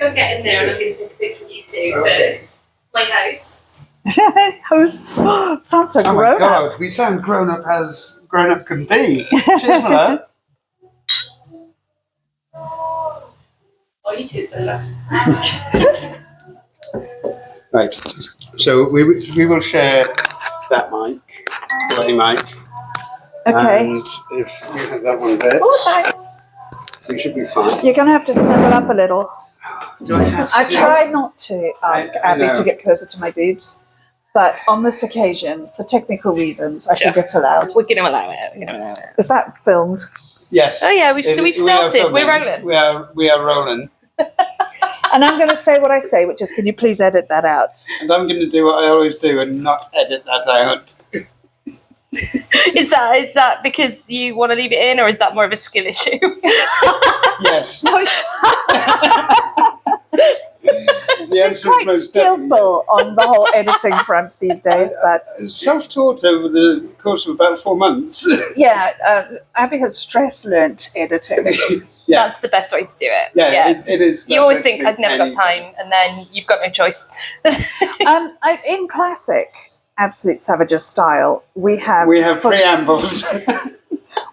Go get in there and I'm going to take a picture of you two first. My hosts. Hosts. Sounds so Oh my grown God, up. we sound grown up as grown up can be. Cheers, Miller. Oh, you two so lucky. Right. So we will share that mic, the mic. Okay. And if you have that one bit, Oh, thanks. we should be fine. You're going to have to snuggle up a little. Do I have to? I tried not to ask I Abby know. to get closer to my boobs, but on this occasion, for technical reasons, I think it's allowed. We're going to allow it. Is that filmed? Yes. Oh, yeah, we've started. We're rolling. We are rolling. And I'm going to say what I say, which is, can you please edit that out? And I'm going to do what I always do and not edit that out. Is that because you want to leave it in, or is that more of a skill issue? Yes. No, she's quite skillful on the whole editing front these days, but Self-taught over the course of about 4 months. yeah, Abby has stress learnt editing. Yeah. That's the best way to do it. Yeah. It is. You always think, I've never got time, and then you've got no choice. In classic Absolute Savages style, we have preambles.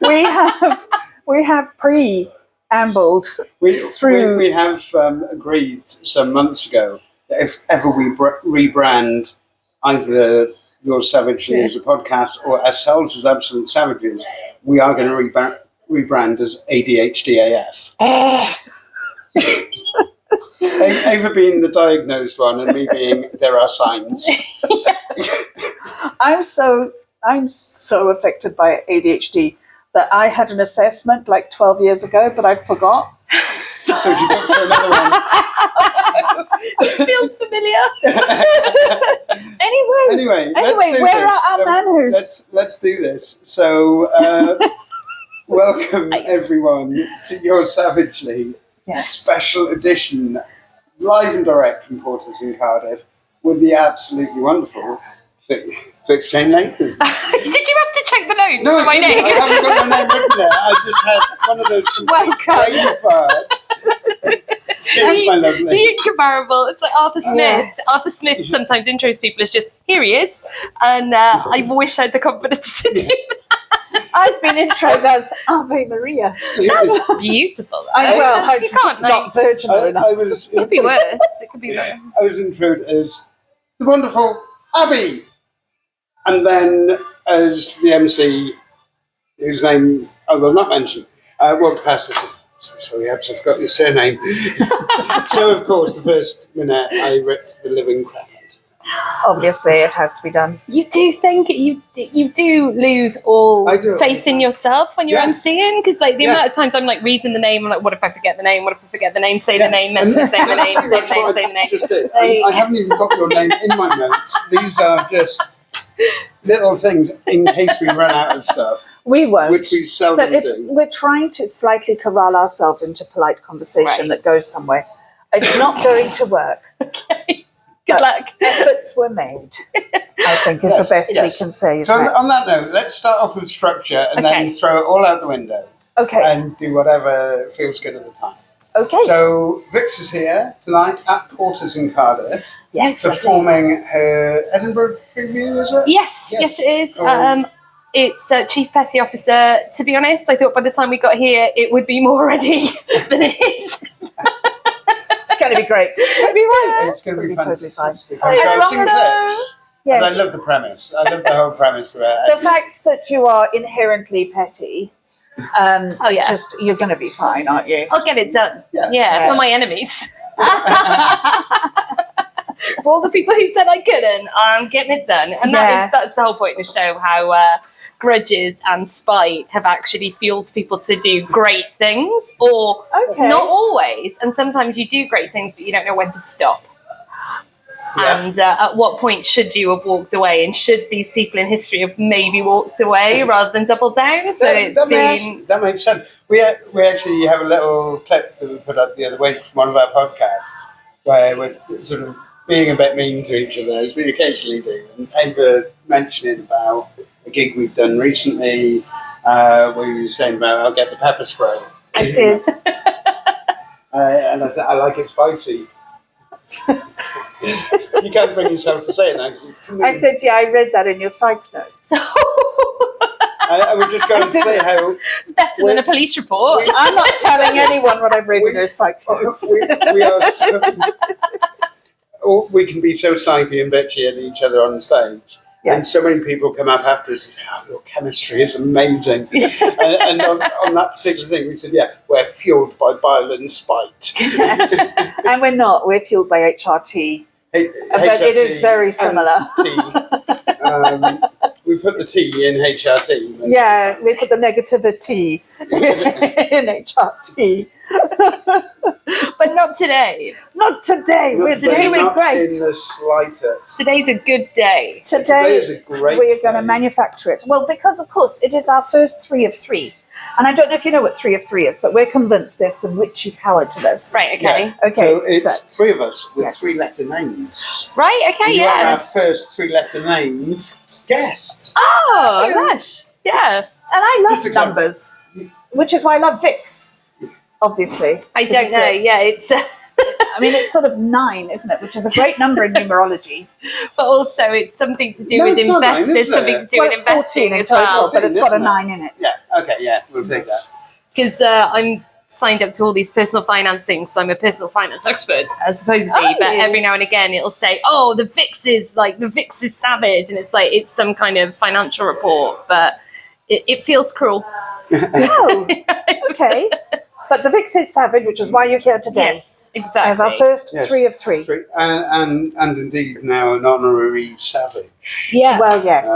we have preambled through. We have agreed some months ago that if ever we rebrand either Your Savagely as a podcast or ourselves as Absolute Savages, we are going to rebrand as ADHDAF. Ava being the diagnosed one and me being there are signs. I'm so affected by ADHD that I had an assessment like 12 years ago, but I forgot. So she booked for another one. This feels familiar. Anyway, let's do where this. are our manhoos? Let's do this. So, welcome everyone to Your Savagely special edition, live and direct from Porters in Cardiff, with the absolutely wonderful Vix Jayne Leyton. Did you have to check the notes No, for my I name? haven't got your name written there. I just had one of those brain farts. Here's my lovely. The incomparable. It's like Arthur Smith. Yes. Arthur Smith sometimes intros people as just, here he is. And I wish I had the confidence to do that. I've been introed as Ave Maria. That's beautiful. I'm you can't, just not virginal enough. it could be worse. It could be worse. I was introed as the wonderful Abby, and then as the MC, whose name I will not mention, walked past us. Sorry, Abs, I've got your surname. So, of course, the first minute I ripped the living crap out. Obviously, it has to be done. You do think you do lose all faith in yourself when you're MCing, because like the amount of times I'm like reading the name, I'm like, what if I forget the name? What if I forget the name? Say the name, mentally say the name, say the name, say the name. Just did. I haven't even got your name in my notes. These are just little things in case we run out of stuff. We won't. Which we seldom do. We're trying to slightly corral ourselves into polite conversation that goes somewhere. It's not going to work. Okay. Good luck. Efforts were made, I think, is the best we can say. So on that note, let's start off with structure and then throw it all out the window. Okay. And do whatever feels good at the time. Okay. So Vix is here tonight at Porters in Cardiff. Yes. Performing her Edinburgh preview, is it? Yes, it is. It's Chief Petty Officer. To be honest, I thought by the time we got here, it would be more ready than it is. It's going to be great. It's going to be right. It's going to be totally fine. fantastic. As long as yes. I love the premise. I love the whole premise of it. The fact that you are inherently petty. Just you're going to be fine, aren't you? I'll get it done. Yeah. For my enemies. For all the people who said I couldn't, I'm getting it done. And that's the whole point of the show, how grudges and spite have actually fueled people to do great things, or not always. And sometimes you do great things, but you don't know when to stop. Yeah. And at what point should you have walked away? And should these people in history have maybe walked away rather than doubled down? So that makes sense. We actually have a little clip that we put up the other week from one of our podcasts where we're sort of being a bit mean to each other, as we occasionally do. And Ava mentioning about a gig we've done recently where you were saying about I'll get the pepper spray. I did. And I said, I like it spicy. You can't bring yourself to say it now because it's too I said, yeah, I read that in your psych notes. I was just going to say how it's better than a police report. I'm not telling anyone what I've read in your psych notes. We can be so psychy and bitchy at each other on the stage. Yes. And so many people come up after us and say, oh, your chemistry is amazing. and on that particular thing, we said, yeah, we're fueled by bile and spite. Yes. And we're not. We're fueled by HRT. But it is very similar. We put the T in HRT. Yeah, we put the negativity in HRT. But not today. Not today. We're doing not great. In the slightest. Today's a good day. Today is a great we're going to day. manufacture it. Well, because, of course, it is our first 3 of 3. And I don't know if you know what 3 of 3 is, but we're convinced there's some witchy power to this. Right, okay. Yeah. Okay. So it's but, 3 of us with yes. 3-letter names. Right, okay, You are yeah. our first 3-letter named guest. Oh, gosh. Yeah. And I Just love a club. numbers, which is why I love Vix, obviously. I don't know. Yeah, it's... I mean, it's sort of 9, isn't it? Which is a great number in numerology. But also, it's something to do No, with it's not 9, invest. There's is something it? to do Well, with it's 14 investing in as total, well. but it's got a isn't it? 9 in it. Yeah, okay, yeah, we'll take that. Because I'm signed up to all these personal finance things, so I'm a personal finance expert, supposedly. Oh, but yeah. every now and again, it'll say, "Oh, the Vix is savage," and it's like it's some kind of financial report, but it feels cruel. Oh, okay. But the Vix is savage, which is why you're here today. Yes, exactly. As our first Yes. 3 of 3. And indeed now an honorary savage. Yeah. Well, yes.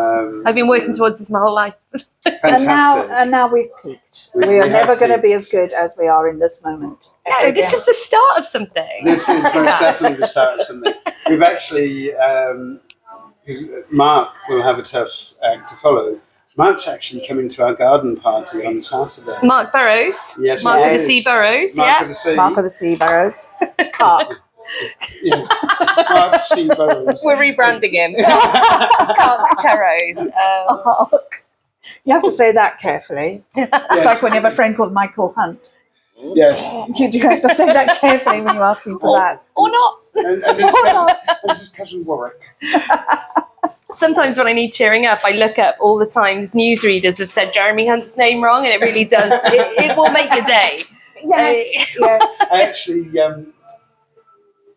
I've been working towards this my whole life. Fantastic. And now we've peaked. We We are have never going to be peaked. as good as we are in this moment. Yeah, ever this again. is the start of something. This is most definitely the start of something. We've actually, Mark will have a tough act to follow. Mark's actually coming to our garden party on Saturday. Mark Burrows. Yes, Mark he with the is. C Burrows. Mark Yeah. with the C. Mark of the Sea Burrows. Cark. Yes. Mark C. Burrows. We're rebranding him. Mark Burrows. Cark. You have to say that carefully. It's Yes. like when you have a friend called Michael Hunt. Yes. You do have to say that carefully when you're asking for that. Or not. And this is cousin Warwick. Sometimes when I need cheering up, I look up all the times newsreaders have said Jeremy Hunt's name wrong, and it really does. It will make your day. Yes, yes. I actually,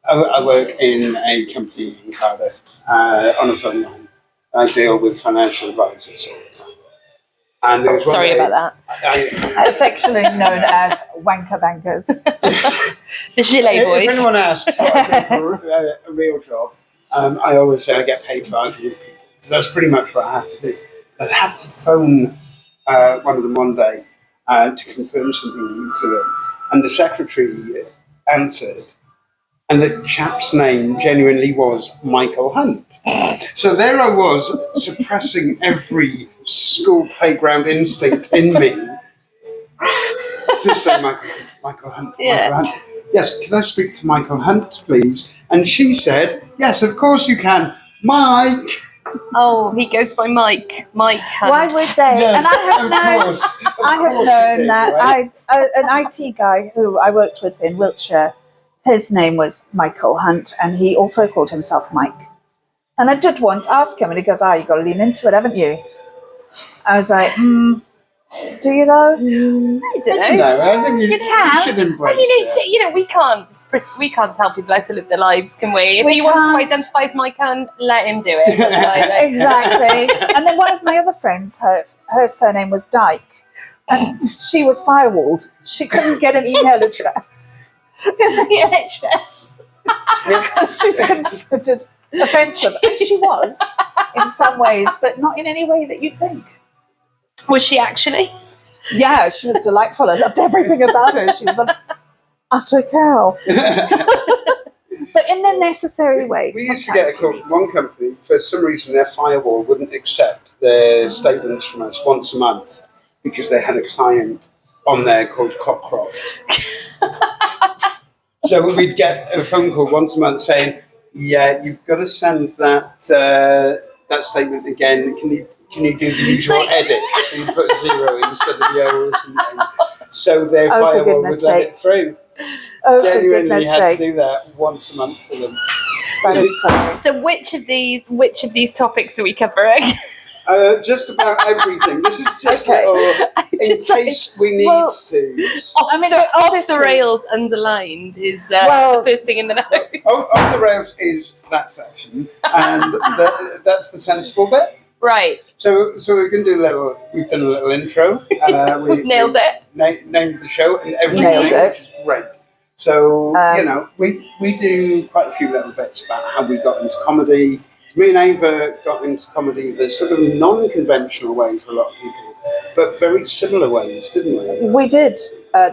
I work in a company in Cardiff on a phone line. I deal with financial advisors all the time. And there was one Sorry day about that. Affectionately known as wanker bankers. The Gilet If boys. anyone asks what I do for a real job, I always say I get paid for arguing with people. So that's pretty much what I have to do. I had to phone one of them one day to confirm something to them. And the secretary answered, and the chap's name genuinely was Michael Hunt. So there I was, suppressing every school playground instinct in me to say Michael Hunt. Yeah. Michael Hunt. Yes, can I speak to Michael Hunt, please? And she said, yes, of course you can. Mike. Oh, he goes by Mike. Mike Hunt. Why would they? Yes, And I have of known, course. Of I have course he known did, that right? an IT guy who I worked with in Wiltshire, his name was Michael Hunt, and he also called himself Mike. And I did once ask him, and he goes, you've got to lean into it, haven't you? I was like, do you know? I don't know. No, I think you can. should embrace I mean, it. we can't tell people how to live their lives, can we? If We he wants to can't. identify as Mike Hunt, let him do it. But, like, Exactly. And then one of my other friends, her surname was Dyke, and she was firewalled. She couldn't get an email address in the NHS because she's considered offensive. And she was in some ways, but not in any way that you'd think. was she actually? Yeah, she was delightful. I loved everything about her. She was an utter cow. But in a necessary way. We used to get a call from one company. For some reason, their firewall wouldn't accept their statements from us once a month because they had a client on there called Cockcroft. So we'd get a phone call once a month saying, "Yeah, you've got to send that statement again. Can you do the usual edit? So you put 0 instead of the O or something." So their Oh, for firewall would goodness let sake. it through. Oh, for Genuinely goodness had sake. to do that once a month for them. That is funny. So which of these topics are we covering? Just about everything. This is just Okay. in Just case we need well, to. I mean, off obviously- the rails underlined is Well- the first thing in the note. Off the rails is that section, and that's the sensible bit. Right. So we're going to do we've done a little intro. We've nailed it. Named the show and everything, Nailed it. which is great. So, Um, we do quite a few little bits about how we got into comedy. Me and Ava got into comedy the sort of non-conventional way for a lot of people, but very similar ways, didn't we? We did.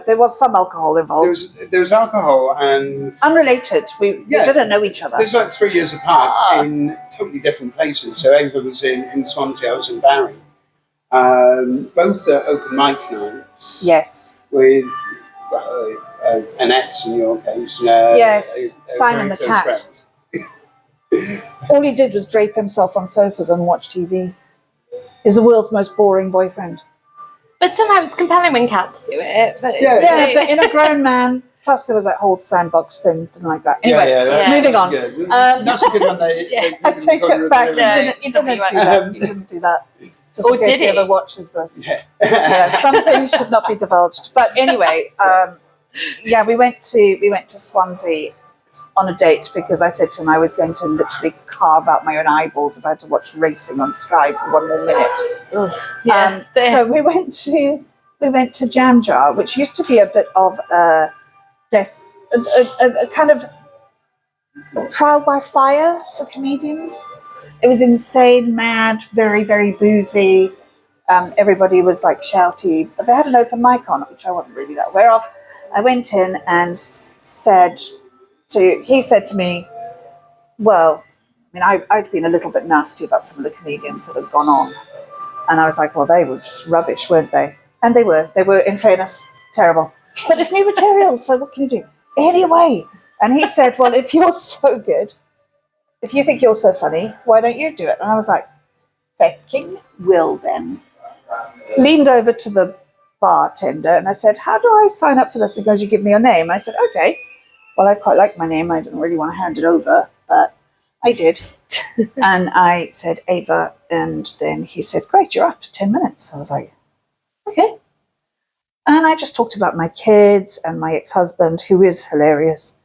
There was some alcohol involved. There was alcohol and Unrelated. We didn't know each other. there's like 3 years apart in totally different places. So Ava was in Swansea, I was in Barry. Both are open mic nights. Yes. With an ex in your case. Yes, Simon very the close cat. friend. All he did was drape himself on sofas and watch TV. He's the world's most boring boyfriend. But somehow it's compelling when cats do it. But Yeah. Yeah, but in a grown man. Plus, there was that whole sandbox thing, didn't like that. Anyway, Yeah. moving on. Good. Um, That's a good one. I take it back. Yeah, He didn't do that. He didn't do that. Just Or in case did he he? ever watches this. Yeah. Yeah, some things should not be divulged. But anyway, we went to Swansea on a date because I said to him I was going to literally carve out my own eyeballs if I had to watch racing on Sky for 1 more minute. Yeah. So we went to Jam Jar, which used to be a bit of a kind of trial by fire for comedians. It was insane, mad, very, very boozy. Everybody was like shouty, but they had an open mic on it, which I wasn't really that aware of. I went in and he said to me, well, I mean, I'd been a little bit nasty about some of the comedians that had gone on. And I was like, well, they were just rubbish, weren't they? And they were, in fairness, terrible. But it's new material, so what can you do? Anyway, and he said, well, if you're so good, if you think you're so funny, why don't you do it? And I was like, fecking will then. Leaned over to the bartender and I said, how do I sign up for this? And he goes, you give me your name. I said, okay. Well, I quite like my name. I didn't really want to hand it over, but I did. And I said, Ava. And then he said, great, you're up. 10 minutes. I was like, okay. And I just talked about my kids and my ex-husband, who is hilarious,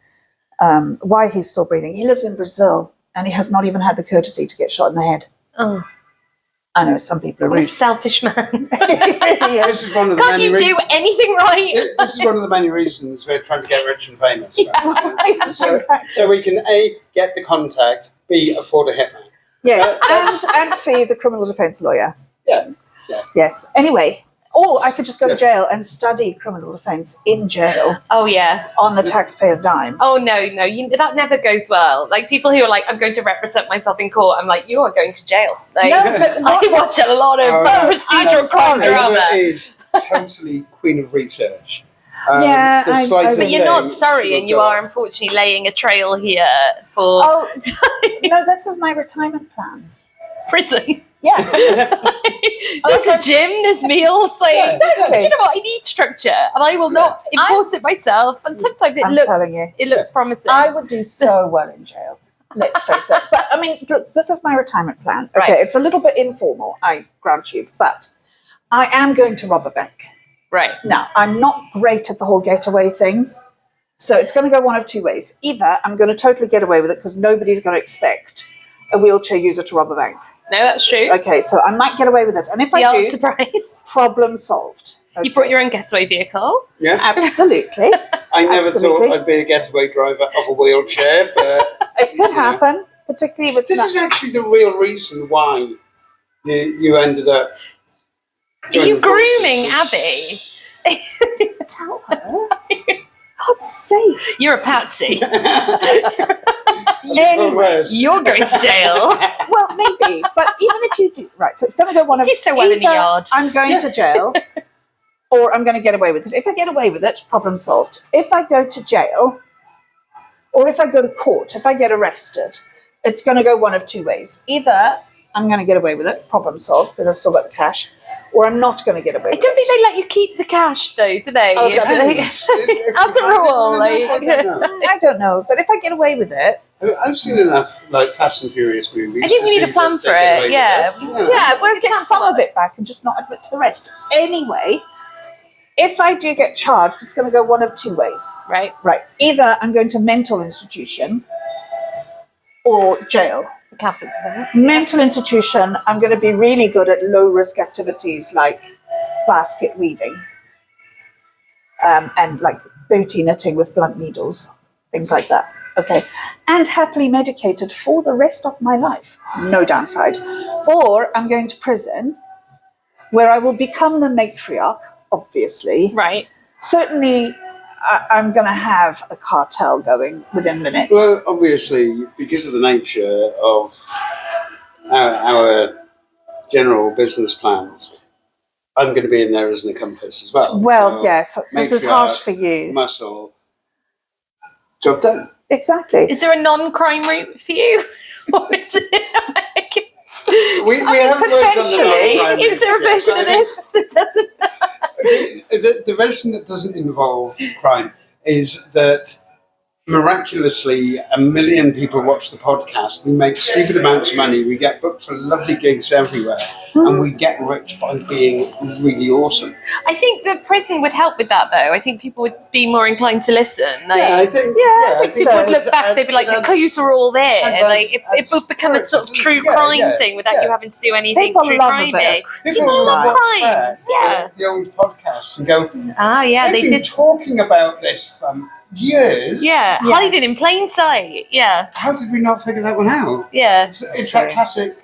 why he's still breathing. He lives in Brazil and he has not even had the courtesy to get shot in the head. Oh, I know some people are what a rude. selfish man. He really is. This is one of the Can't many you do anything right? This is one of the many reasons we're trying to get rich and famous. Right? Yes, So, exactly. so we can A, get the contact, B, afford a hitman. Yes, and C, the criminal defence lawyer. Yeah. Yes. Anyway, or I could just go to jail and study criminal defence in jail Oh yeah. on the taxpayer's dime. Oh no, that never goes well. Like people who are like, I'm going to represent myself in court. I'm like, you are going to jail. Like, No, but I watch a lot of procedural crime drama. Ava is totally queen of research. Yeah, the I- slightest But you're not thing sorry, she'll and you go are off. unfortunately laying a trail here for Oh, no, this is my retirement plan. prison. Yeah. There's a gym, there's meals. Like, Exactly. do you know what? I need structure, and I will not enforce it myself. And sometimes I'm telling you. it looks promising. I would do so well in jail. Let's face it. But I mean, look, this is my retirement plan. Okay, Right. it's a little bit informal, I grant you, but I am going to rob a bank. Right. Now, I'm not great at the whole getaway thing. So it's going to go one of two ways. Either I'm going to totally get away with it because nobody's going to expect a wheelchair user to rob a bank. No, that's true. Okay, so I might get away with it. And if The I art of do, surprise. problem solved. Okay. You brought your own getaway vehicle. Yeah, Absolutely. I never Absolutely. thought I'd be a getaway driver of a wheelchair, but It could happen, particularly with this is actually the real reason why you ended up. Are joining you the grooming forces. Abby? Tell her. God's sake. You're a patsy. Anyway. You're going to jail. Well, maybe, but even if you do, right, so it's going to go one of Do so well in the either yard. I'm going to jail or I'm going to get away with it. If I get away with it, problem solved. If I go to jail or if I go to court, if I get arrested, it's going to go one of two ways. Either I'm going to get away with it, problem solved, because I've still got the cash, or I'm not going to get away I with don't it. think they let you keep the cash though, do they? Oh, If that they- as a rule, I don't know, but if I get away with it, I've seen enough like Fast and Furious movies. I think we to need a see plan that for they get it. away with Yeah. it. yeah, we'll We get can some have of it back and just not admit to the rest. Anyway, if I do get charged, it's going to go one of two ways. Right. Right. Either I'm going to mental institution or jail. Classic defence. Mental institution, I'm going to be really good at low risk activities like basket weaving and like booty knitting with blunt needles, things like that. Okay. And happily medicated for the rest of my life. No downside. Or I'm going to prison where I will become the matriarch, obviously. Right. Certainly, I'm going to have a cartel going within minutes. Well, obviously, because of the nature of our general business plans, I'm going to be in there as an accomplice as well. Well, So yes, this is matriarch, harsh for you. Muscle. Job done. Exactly. Is there a non-crime route for you? Or is it like, We haven't worked on the potentially. non-crime is there a route yet. version of this that doesn't? The version that doesn't involve crime is that miraculously 1 million people watch the podcast. We make stupid amounts of money. We get booked for lovely gigs everywhere, and we get rich by being really awesome. I think the prison would help with that, though. I think people would be more inclined to listen. Like, Yeah, I think. I think people so. would look back, they'd be like, the clues were all there. and Like, it would become a sort of true yeah, crime yeah, thing without yeah. you having to do anything People true love a crime. bit of People true love watch crime. back Yeah. the old podcasts and go, Ah, yeah, they've they been did. talking about this for years. Yeah, Yes. hiding in plain sight. Yeah, How did we not figure that one out? yeah. It's that classic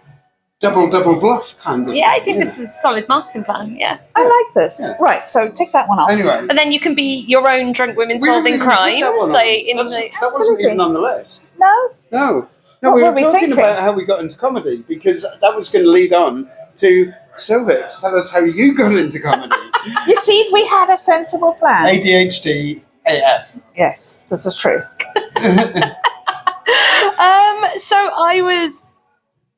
double bluff kind of Yeah, I thing, think isn't this is a solid marketing plan. Yeah. I like this. Yeah. Right, so take that one off. it? Anyway, And then you can be your own drunk women we haven't solving even put crimes. that one on. Like, in That wasn't Absolutely. even on the list. No? No, What we were were we talking thinking? about how we got into comedy because that was going to lead on to Vix. Tell us how you got into comedy. You see, we had a sensible plan. ADHD AF. Yes, this is true. So I was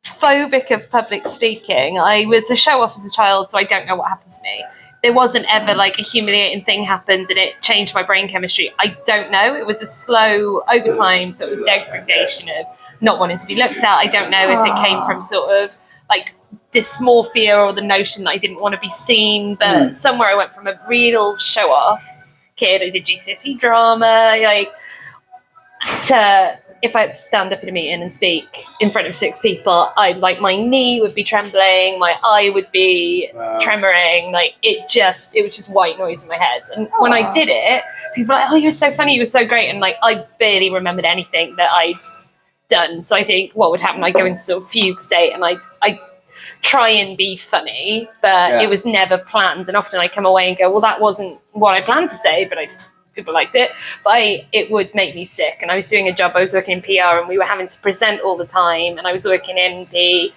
phobic of public speaking. I was a show off as a child, so I don't know what happened to me. There wasn't ever like a humiliating thing happened and it changed my brain chemistry. I don't know. It was a slow, over time, sort of degradation of not wanting to be looked at. I don't know if it came from sort of like dysmorphia or the notion that I didn't want to be seen, but somewhere I went from a real show off kid. I did GCSE drama, like, to if I had to stand up in a meeting and speak in front of 6 people, my knee would be trembling, my eye would be tremoring, like it was just white noise in my head. And when I did it, people were like, "Oh, you were so funny, you were so great," and like I barely remembered anything that I'd done. So I think what would happen, I'd go into sort of fugue state and I'd try and be funny, but it was never planned. And often I come away and go, well, that wasn't what I planned to say, but people liked it. But it would make me sick. And I was doing a job, I was working in PR and we were having to present all the time. And I was working in the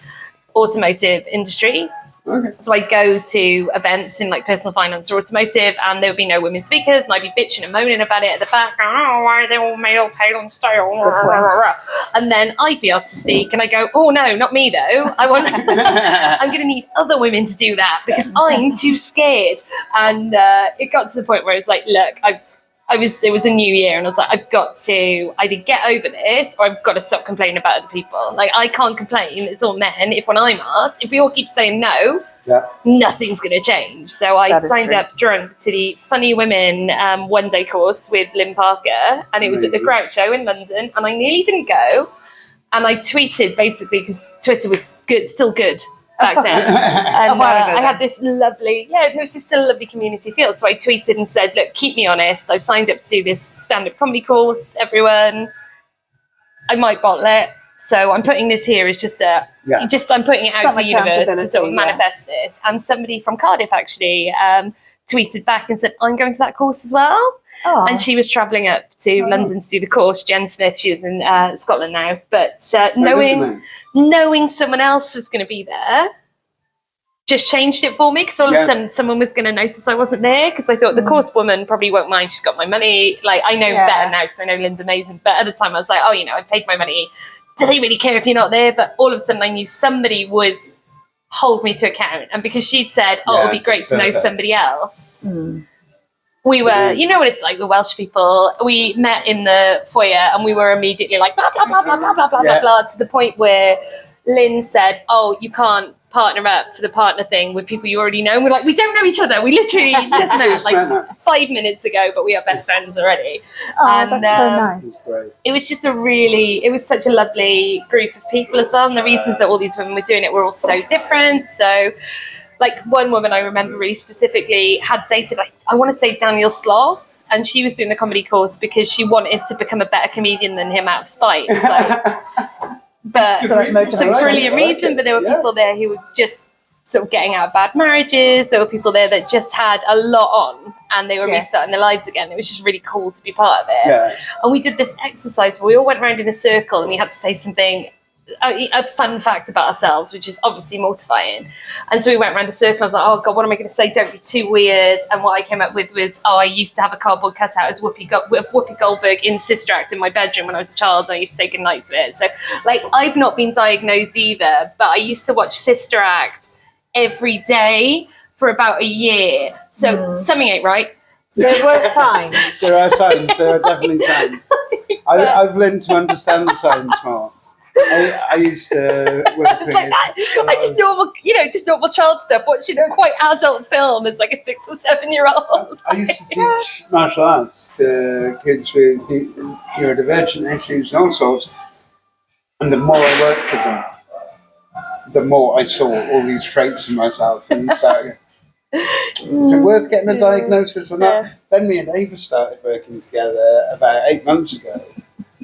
automotive industry. Okay. So I'd go to events in like personal finance or automotive and there would be no women speakers and I'd be bitching and moaning about it at the back. Oh, why are they all male, pale and stale? And then I'd be asked to speak and I go, oh no, not me though. I'm going to need other women to do that because I'm too scared. And it got to the point where it's like, look, it was a new year and I was like, I've got to either get over this or I've got to stop complaining about other people. Like I can't complain, it's all men. If when I'm asked, if we all keep saying no, nothing's going to change. So I signed up drunk to the Funny Women one-day course with Lynn Parker and it was at the Groucho in London and I nearly didn't go. And I tweeted basically because Twitter was still good back then. And I had this lovely, it was just a lovely community feel. So I tweeted and said, look, keep me honest. I've signed up to do this stand-up comedy course, everyone. I might bottle it. So I'm putting this here as I'm putting it out to the universe to sort of manifest this. And somebody from Cardiff actually tweeted back and said, I'm going to that course as well. Oh. And she was travelling up to London to do the course. Jen Smith, she was in Scotland now. But knowing someone else was going to be there just changed it for me because all of a sudden someone was going to notice I wasn't there because I thought the course woman probably won't mind. She's got my money. Like I know better now because I know Lynn's amazing. But at the time I was like, oh, I've paid my money. Do they really care if you're not there? But all of a sudden I knew somebody would hold me to account. And because she'd said, oh, it'll be great to know somebody else. We were, you know what it's like with Welsh people. We met in the foyer and we were immediately like, blah, blah, blah, blah, blah, blah, blah, blah, blah, to the point where Lynn said, oh, you can't partner up for the partner thing with people you already know. And we're like, we don't know each other. We literally just met like 5 minutes ago, but we are best friends already. Oh, and, that's so nice. It was just it was such a lovely group of people as well. And the reasons that all these women were doing it were all so different. So, like, one woman I remember really specifically had dated, like, I want to say Daniel Sloss, and she was doing the comedy course because she wanted to become a better comedian than him out of spite. It was like, but it's a brilliant reason. But there were people there who were just sort of getting out of bad marriages. There were people there that just had a lot on, and they were restarting their lives again. It was just really cool to be part of it. Yeah. And we did this exercise where we all went around in a circle, and we had to say something, a fun fact about ourselves, which is obviously mortifying. And so we went around the circle. I was like, oh God, what am I going to say? Don't be too weird. And what I came up with was, oh, I used to have a cardboard cutout as Whoopi Goldberg in Sister Act in my bedroom when I was a child, and I used to say goodnight to it. So, like, I've not been diagnosed either, but I used to watch Sister Act every day for about a year. So something ain't right. There were signs. There are signs. There are definitely signs. I've learned to understand the signs more. I used to work with I just normal child stuff, watching a quite adult film as like a 6 or 7 year old. I used to teach martial arts to kids with neurodivergent issues and all sorts. And the more I worked with them, the more I saw all these traits in myself and started, is it worth getting a diagnosis or not? Then me and Ava started working together about 8 months ago.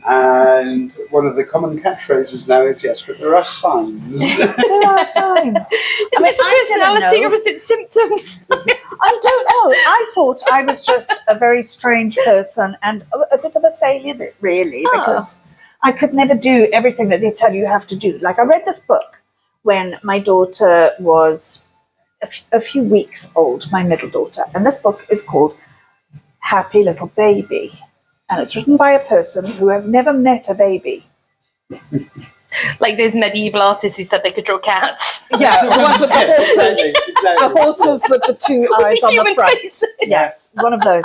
And one of the common catchphrases now is, yes, but there are signs. There are signs. Is this a personality or is it symptoms? I don't know. I thought I was just a very strange person and a bit of a failure, really, because I could never do everything that they tell you have to do. Like, I read this book when my daughter was a few weeks old, my middle daughter. And this book is called Happy Little Baby. And it's written by a person who has never met a baby. Like those medieval artists who said they could draw cats. Yeah, the ones with the horses. Exactly. The horses with the two eyes on the front. Faces. Yes, one of those.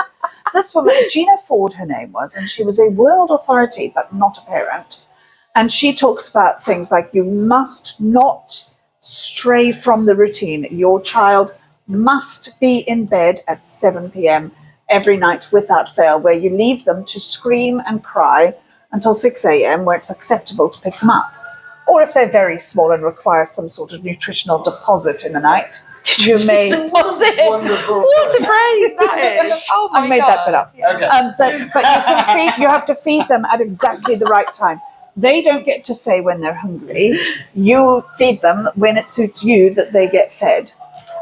This woman, Gina Ford, her name was, and she was a world authority, but not a parent. And she talks about things like you must not stray from the routine. Your child must be in bed at 7 p.m. every night without fail, where you leave them to scream and cry until 6 a.m. where it's acceptable to pick them up. Or if they're very small and require some sort of nutritional deposit in the night, you may... Deposit? Wonderful. What a phrase that is. Oh my I made that bit up. Okay. But you have to feed them at exactly the right time. They don't get to say when they're hungry. You feed them when it suits you that they get fed.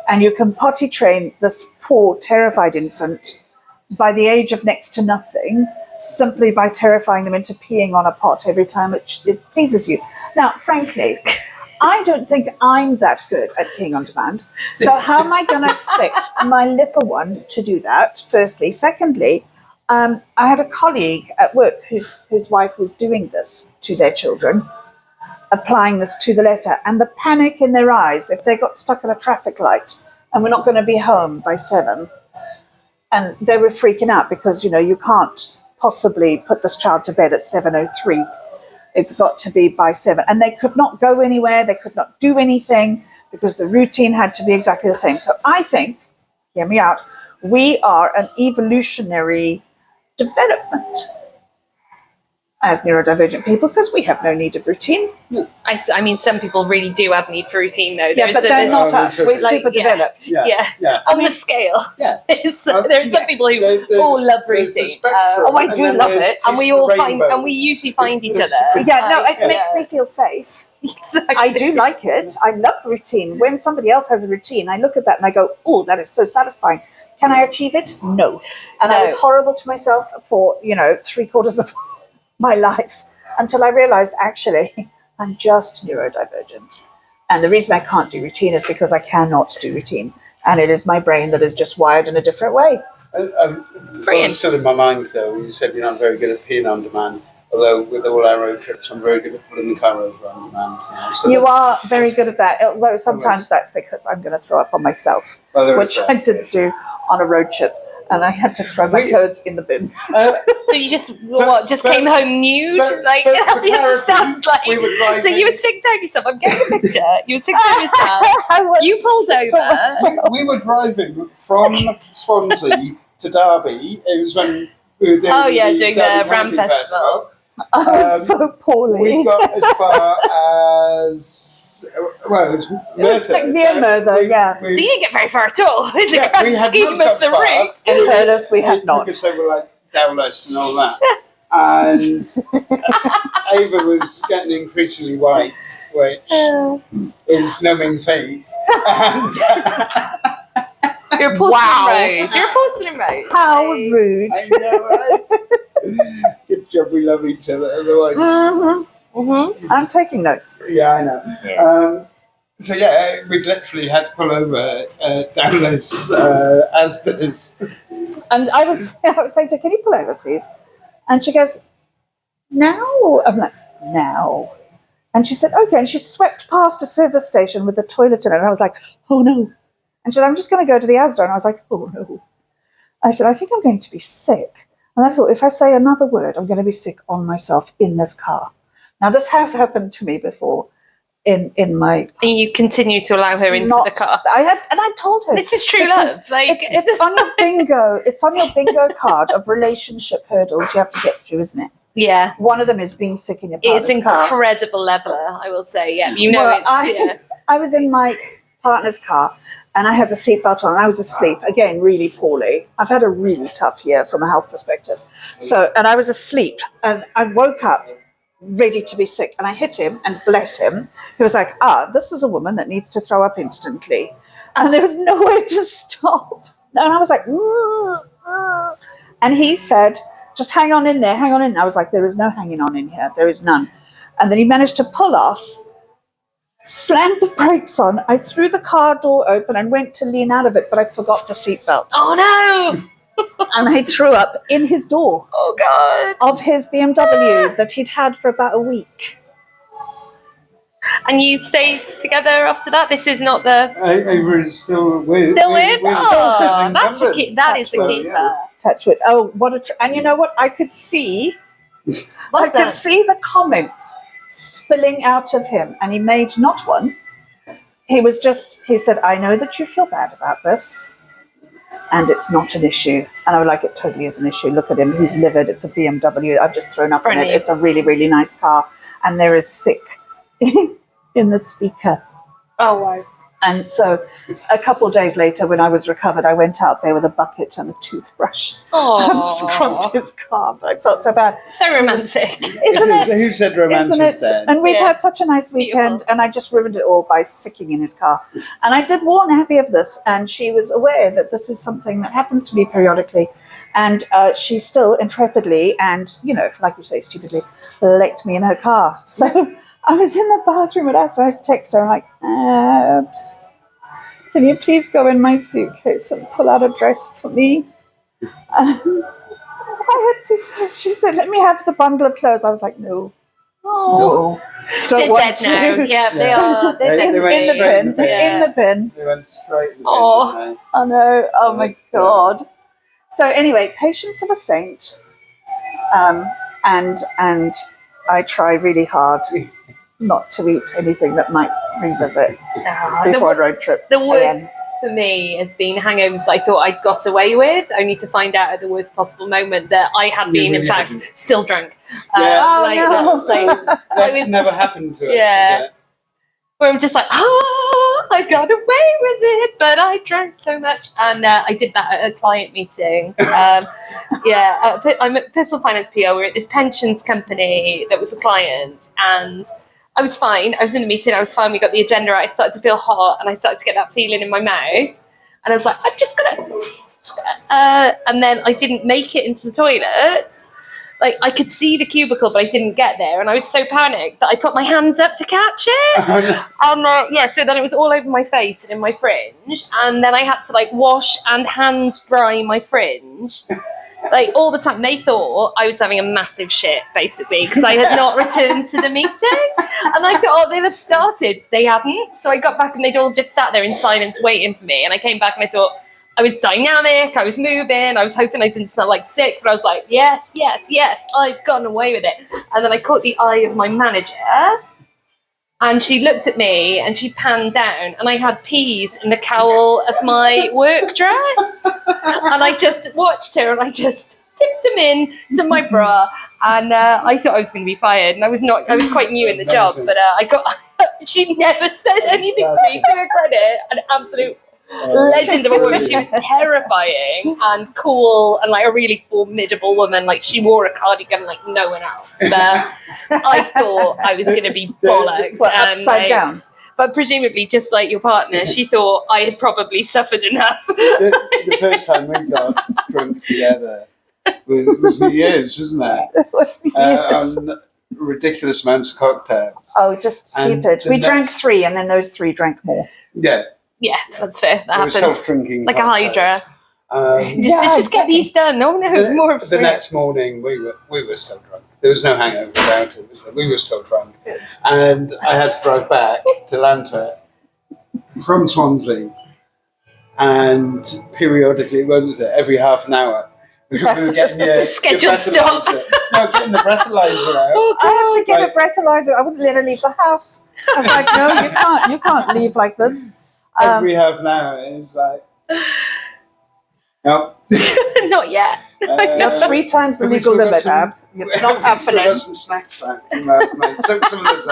And you can potty train this poor, terrified infant by the age of next to nothing, simply by terrifying them into peeing on a pot every time it pleases you. Now, frankly, I don't think I'm that good at peeing on demand. So how am I going to expect my little one to do that, firstly? Secondly, I had a colleague at work whose wife was doing this to their children, applying this to the letter, and the panic in their eyes if they got stuck at a traffic light and we're not going to be home by 7. And they were freaking out because, you can't possibly put this child to bed at 7:03. It's got to be by 7. And they could not go anywhere. They could not do anything because the routine had to be exactly the same. So I think, hear me out, we are an evolutionary development as neurodivergent people because we have no need of routine. I mean, some people really do have need for routine, though. Yeah, but they're not us. We're super developed. Yeah. On the scale. Yeah. There are some people who all love routine. I do love it. And we all we usually find each other. Yeah, no, it makes me feel safe. Exactly. I do like it. I love routine. When somebody else has a routine, I look at that and I go, oh, that is so satisfying. Can I achieve it? No. And I was horrible to myself for, 3/4 of my life until I realized, actually, I'm just neurodivergent. And the reason I can't do routine is because I cannot do routine. And it is my brain that is just wired in a different way. It's still in my mind, though. You said you're not very good at peeing on demand. Although with all our road trips, I'm very good at pulling the car over on demand. So You are very good at that, although sometimes that's because I'm going to throw up on myself, which I did do on a road trip, and I had to throw my clothes in the bin. So you just came home nude? You understand? we were driving. So you were sick down yourself. I'm getting a picture. You were sick down yourself. You pulled over. We were driving from Swansea to Derby. It was when we were doing doing the Ram Festival. I was so poorly. We got as far as it was like near Merthyr, yeah. So you didn't get very far at all in the we had scheme not of the got far. route. In fairness, we had not. Because they were like Dowless and all that. And Ava was getting increasingly white, which is numbing fate. And you're a porcelain rose. You're a porcelain rose. How rude. I know, right? Good job, we love each other. Otherwise, I'm taking notes. yeah, I know. Yeah. So we literally had to pull over Dowless Asda's. And I was saying to her, can you pull over, please? And she goes, now? I'm like, now. And she said, okay. And she swept past a service station with the toilet in it. And I was like, oh, no. And she said, I'm just going to go to the Asda. And I was like, oh, no. I said, I think I'm going to be sick. And I thought, if I say another word, I'm going to be sick on myself in this car. Now, this has happened to me before in my... And you continue to allow her into the car. I told her. This is true love. It's on your bingo. It's on your bingo card of relationship hurdles you have to get through, isn't it? Yeah. One of them is being sick in your partner's It's car. incredible leveler, I will say. Yeah, you know I was in my partner's car and I had the seatbelt on and I was asleep, again, really poorly. I've had a really tough year from a health perspective. And I was asleep and I woke up ready to be sick and I hit him and bless him. He was like, this is a woman that needs to throw up instantly. And there was nowhere to stop. And I was like, and he said, just hang on in there, hang on in there. I was like, there is no hanging on in here. There is none. And then he managed to pull off, slammed the brakes on. I threw the car door open and went to lean out of it, but I forgot the seatbelt. Oh, no. And I threw up in his door. Oh, God. Of his BMW that he'd had for about a week. And you stayed together after that? This is not the... Ava is still with. Still with? That That is a keeper. Yeah. Touch wood. Oh, what and you know what? I could see the comments spilling out of him, and he made not one. He said, I know that you feel bad about this, and it's not an issue. And I was like, it totally is an issue. Look at him. He's livid. It's a BMW. I've just thrown up in it. It's a really, really nice car. And there is sick in the speaker. Oh, wow. And so a couple of days later, when I was recovered, I went out there with a bucket and a toothbrush and scrubbed his car. But I felt so bad. So romantic. Isn't it? Who said romance Isn't is it? dead? And we'd had such a nice weekend, and I just ruined it all by sicking in his car. And I did warn Abby of this, and she was aware that this is something that happens to me periodically. And she still intrepidly and, like you say, stupidly, let me in her car. So I was in the bathroom and I started to text her. I'm like, Abs, can you please go in my suitcase and pull out a dress for me? I had to. She said, let me have the bundle of clothes. I was like, no. No, don't They're want dead to. now. Yeah, they are. They're in dead. the bin. Yeah. In the bin. They went straight in the bin, Oh. didn't they? I know. Oh my God. So anyway, patience of a saint, and I try really hard not to eat anything that might revisit before a road trip. The worst for me has been hangovers that I thought I'd got away with, only to find out at the worst possible moment that I had been, in fact, still drunk. That's never happened to us, is it? Where I'm just like, I got away with it, but I drank so much. And I did that at a client meeting. I'm a personal finance PO. We were at this pensions company that was a client, and I was fine. I was in the meeting. I was fine. We got the agenda out. I started to feel hot, and I started to get that feeling in my mouth. And I was like, I've just got to... and then I didn't make it into the toilet. Like, I could see the cubicle, but I didn't get there. And I was so panicked that I put my hands up to catch it. So then it was all over my face and in my fringe. And then I had to, wash and hand dry my fringe. Like all the time. They thought I was having a massive shit, basically, because I had not returned to the meeting. And I thought, they'll have started. They hadn't. So I got back and they'd all just sat there in silence waiting for me. And I came back and I thought, I was dynamic, I was moving, I was hoping I didn't smell like sick, but I was like, yes, I've gotten away with it. And then I caught the eye of my manager, and she looked at me and she panned down, and I had peas in the cowl of my work dress. And I just watched her and I just tipped them in to my bra. And I thought I was going to be fired, and I was quite new in the job, but she never said anything to me, to her credit, an absolute legend of a woman. She was terrifying and cool and like a really formidable woman. Like she wore a cardigan like no one else. But I thought I was going to be bollocks. Upside down. But presumably, just like your partner, she thought I had probably suffered enough. The first time we got drunk together was New Year's, wasn't it? It was New Year's. Ridiculous amounts of cocktails. Oh, just stupid. We drank 3, and then those 3 drank more. Yeah. Yeah, that's fair. That happens. Self-drinking like cocktails. a hydra. Just get these done. No, more of the next morning, we were still drunk. There was no hangover about it. We were still drunk, and I had to drive back to Lantworth from Swansea, and periodically, what was it? Every half an hour, we were getting your scheduled stop. No, getting the breathalyzer out. Oh, I had to get a breathalyzer. I wouldn't let her leave the house. I was like, no, you can't leave like this. Every half an hour, it was like, no. Not yet. You're 3 times the legal limit, Abs. It's not happening. There was some snacks left from last night. Some of those.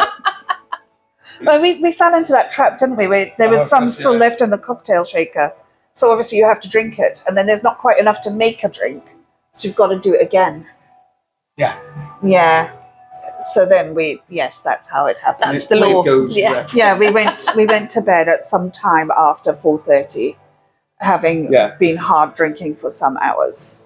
Well, we fell into that trap, didn't we? Where there was some still left in the cocktail shaker. So obviously you have to drink it, and then there's not quite enough to make a drink, so you've got to do it again. Yeah. Yeah. So then that's how it happened. That's the law. Yeah, we went to bed at some time after 4:30, having been hard drinking for some hours.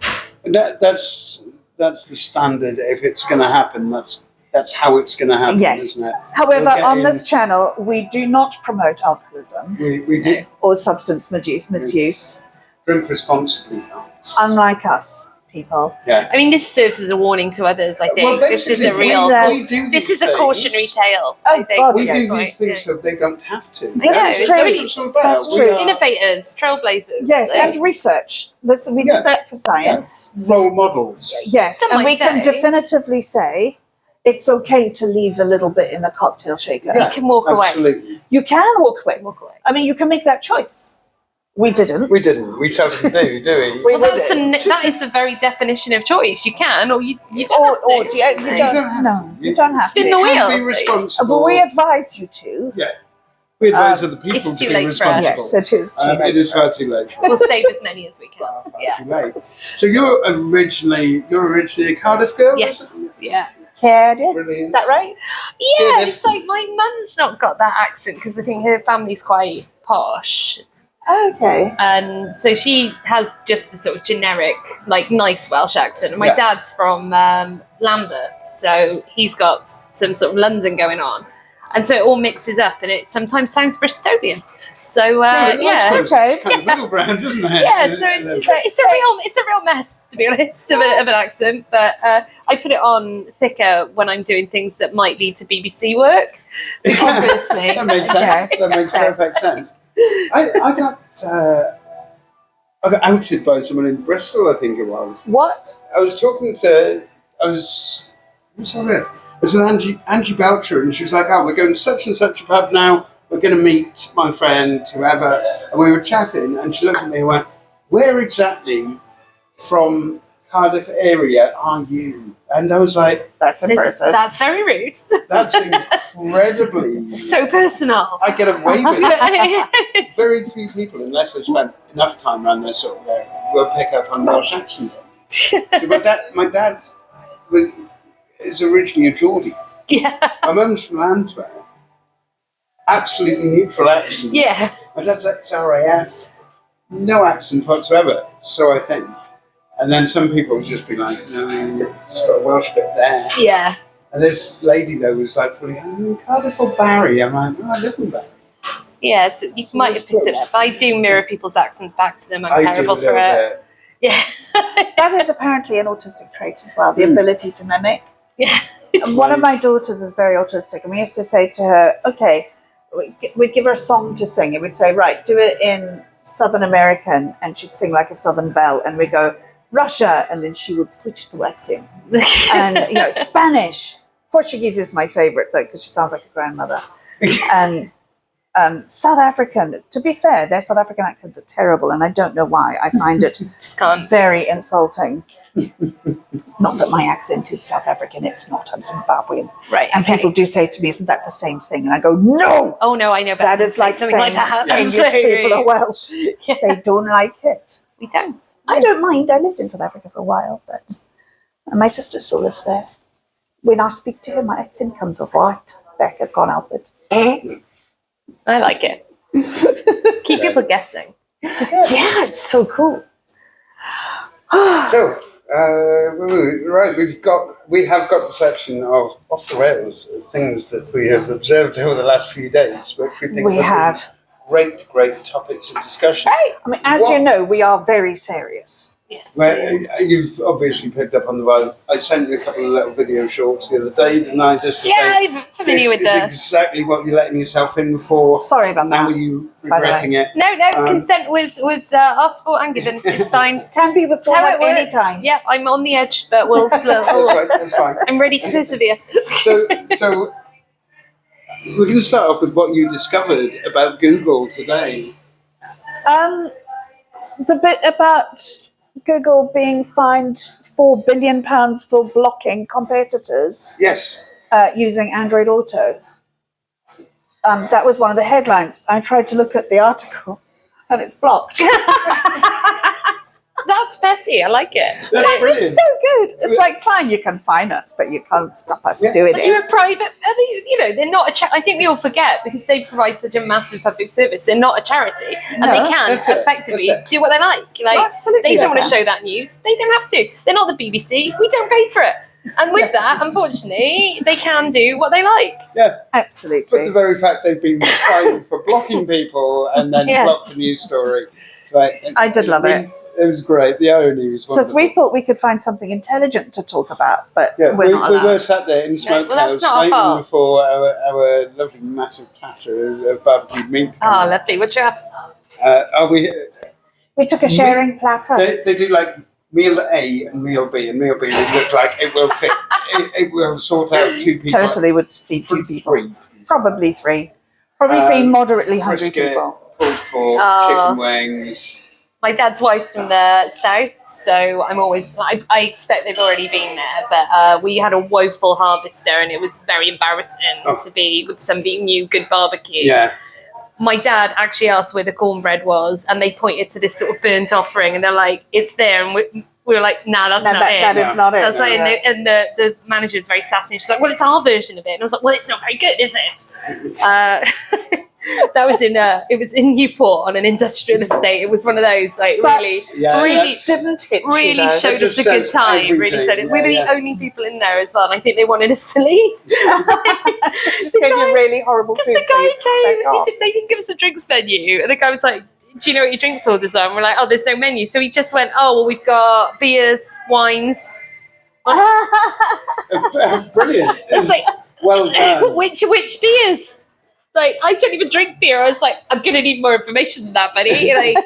That's the standard. If it's going to happen, that's how it's going to happen, yes. isn't it? However, on this channel, we do not promote alcoholism We do or substance misuse. drink responsibly, guys. Unlike us, people. Yeah. I mean, this serves as a warning to others. I think Well, this is a basically, real. we This is a cautionary tale. Oh, I think. God, We yes. do these things so they don't have to. Yes, it's true. true. That's true. Innovators, trailblazers. Yes, and research. We did that for science. Role models. Yes, Some and might we can say. definitively say it's okay to leave a little bit in the cocktail shaker. You can walk away. Absolutely. You can walk away. Walk away. I mean, you can make that choice. We didn't. We didn't. We seldom do we? We Well, wouldn't. that is the very definition of choice. You can, or you don't have to. You don't have Spin to. the You can wheel. be responsible. But we advise you to. We advise other people It's to too be late for responsible. us. Yes, it is too late. It is for far us. too late. We'll save as many as we can. Far Yeah. too late. So you're originally a Cardiff girl? Yes. Yeah. Cardiff. Brilliant. Is that right? Yeah. Cardiff. It's like my mum's not got that accent because I think her family's quite posh. Okay. And so she has just a sort of generic, like, nice Welsh accent. And my Yeah. dad's from Lambeth, so he's got some sort of London going on. And so it all mixes up, and it sometimes sounds Bristolian. So, I yeah. suppose Okay. It's kind of middle ground, isn't it? Yeah, so it's a real mess, to be honest, of an accent. But I put it on thicker when I'm doing things that might lead to BBC work. Obviously. That makes sense. Yes. That makes perfect sense. I got outed by someone in Bristol, I think it was. What? I was talking to, who was I with? It was with Angie Belcher, and she was like, oh, we're going to such and such a pub now, we're going to meet my friend, whoever, and we were chatting, and she looked at me and went, where exactly from Cardiff area are you? And I was like, That's impressive. That's very rude. that's incredibly... So personal. I get away with it. Very few people, unless they spent enough time around their sort of area, will pick up on Welsh accent. My dad is originally a Geordie. Yeah. My mum's from Antwerp. Absolutely neutral accent. Yeah. My dad's ex-RAF. No accent whatsoever, so I think. And then some people would just be like, no, it's got a Welsh bit there. Yeah. And this lady, though, was like, fully, I'm in Cardiff or Barry. I'm like, I live in Barry. Yeah, so you might have picked it up. I do mirror people's accents back to them. I'm terrible for it. Yeah. That That is apparently an autistic trait as well, the ability to mimic. Yeah. And one of my daughters is very autistic, and we used to say to her, okay, we'd give her a song to sing, and we'd say, right, do it in Southern American, and she'd sing like a Southern belle, and we'd go, Russia, and then she would switch to accent. And, Spanish. Portuguese is my favorite, because she sounds like a grandmother. And South African, to be fair, their South African accents are terrible, and I don't know why. I find it very insulting. Not that my accent is South African, it's not. I'm Zimbabwean. Right. And people do say to me, isn't that the same thing? And I go, no! Oh, no, I know. That is like something saying like that. English people are Welsh. Yeah. They don't like it. We don't. I don't mind. I lived in South Africa for a while, but and my sister still lives there. When I speak to her, my accent comes right back. I can't help it. I like it. Keep people guessing. Yeah, it's so cool. So, right, we have got the section of off the rails, things that we have observed over the last few days, which we think have great topics of discussion. Right. I mean, as you know, we are very serious. Yes. Well, you've obviously picked up on the vibe. I sent you a couple of little video shorts the other day, didn't I? Just to say, I'm familiar with this the... is exactly what you're letting yourself in for. Sorry about Now that. are you regretting it? No, consent was asked for and given. It's fine. Can be withdrawn How it at any works. time. Yeah, I'm on the edge, but That's fine. I'm ready to persevere. So we're going to start off with what you discovered about Google today. The bit about Google being fined £4 billion for blocking competitors Yes. using Android Auto. That was one of the headlines. I tried to look at the article, and it's blocked. That's petty. I like it. That's brilliant. It's so good. It's like, fine, you can fine us, but you can't stop us doing But you're it. a private, they're not a I think we all forget because they provide such a massive public service. They're not a charity, and No, they can that's it, effectively that's it. do what they like. Like Absolutely they they don't want to can. show that news. They don't have to. They're not the BBC. We don't pay for it. And with that, unfortunately, they can do what they like. Yeah. But Absolutely. the very fact they've been fined for blocking people and then Yeah. blocked the news story. Right. I did love it. It was great. The irony was Because wonderful. we thought we could find something intelligent to talk about, but Yeah, we're not we allowed. were sat there in well, that's Smokehouse not our waiting fault. for our lovely massive platter of barbecued meat. to come Oh, out. lovely. What you have? Are we? We took a sharing platter. They do like meal A and meal B, and meal B would look like it will fit. It will sort out two people. Totally would feed two people. Three. Probably three. Probably three moderately hungry Brisket, people. pulled pork, Oh. chicken wings. My dad's wife's from the south, so I'm always. I expect they've already been there, but we had a woeful harvester, and it was very embarrassing to be with somebody new good barbecue. Yeah. My dad actually asked where the cornbread was, and they pointed to this sort of burnt offering, and they're like, "It's there," and we were like, "Nah, that's No, not that it." is not it. That's right, Yeah. and the manager was very sassy. She's like, "Well, it's our version of it," and I was like, "Well, it's not very good, is it?" That was it was in Newport on an industrial estate. It was one of those like But really, Yeah, really, didn't hit really you, though. showed It us just a good says time. Really showed it. We were everything, the yeah. only people in there as well. And I think they wanted us to leave. Just gave you really horrible food. The so guy you came. back off. They didn't give us a drinks menu, and the guy was like, "Do you know what your drinks orders are?" And we're like, "Oh, there's no menu." So he just went, "Oh, well, we've got beers, wines." Brilliant. It's like, Well done. which beers? Like, I don't even drink beer. I was like, I'm gonna need more information than that, buddy. Like,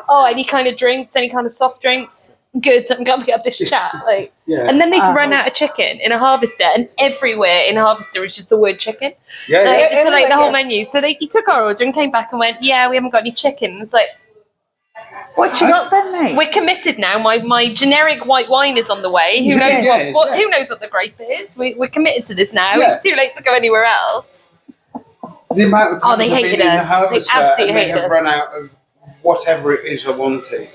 oh, any kind of drinks, any kind of soft drinks. Good, I'm glad we had this chat. Like, Yeah. and then they'd run out of chicken in a harvester, and everywhere in a harvester was just the word chicken. Yeah. Like, Yeah. so like the whole yes. menu. So he took our order and came back and went, "Yeah, we haven't got any chicken." It's like, What you got then, mate? we're committed now. My generic white wine is on the way. Who knows Yeah, what yeah. who knows what the grape is? We're committed to this now. Yeah. It's too late to go anywhere else. The amount of times they I've hated been in the us. They harvester absolutely and they hated have us. run out of whatever it is I wanted.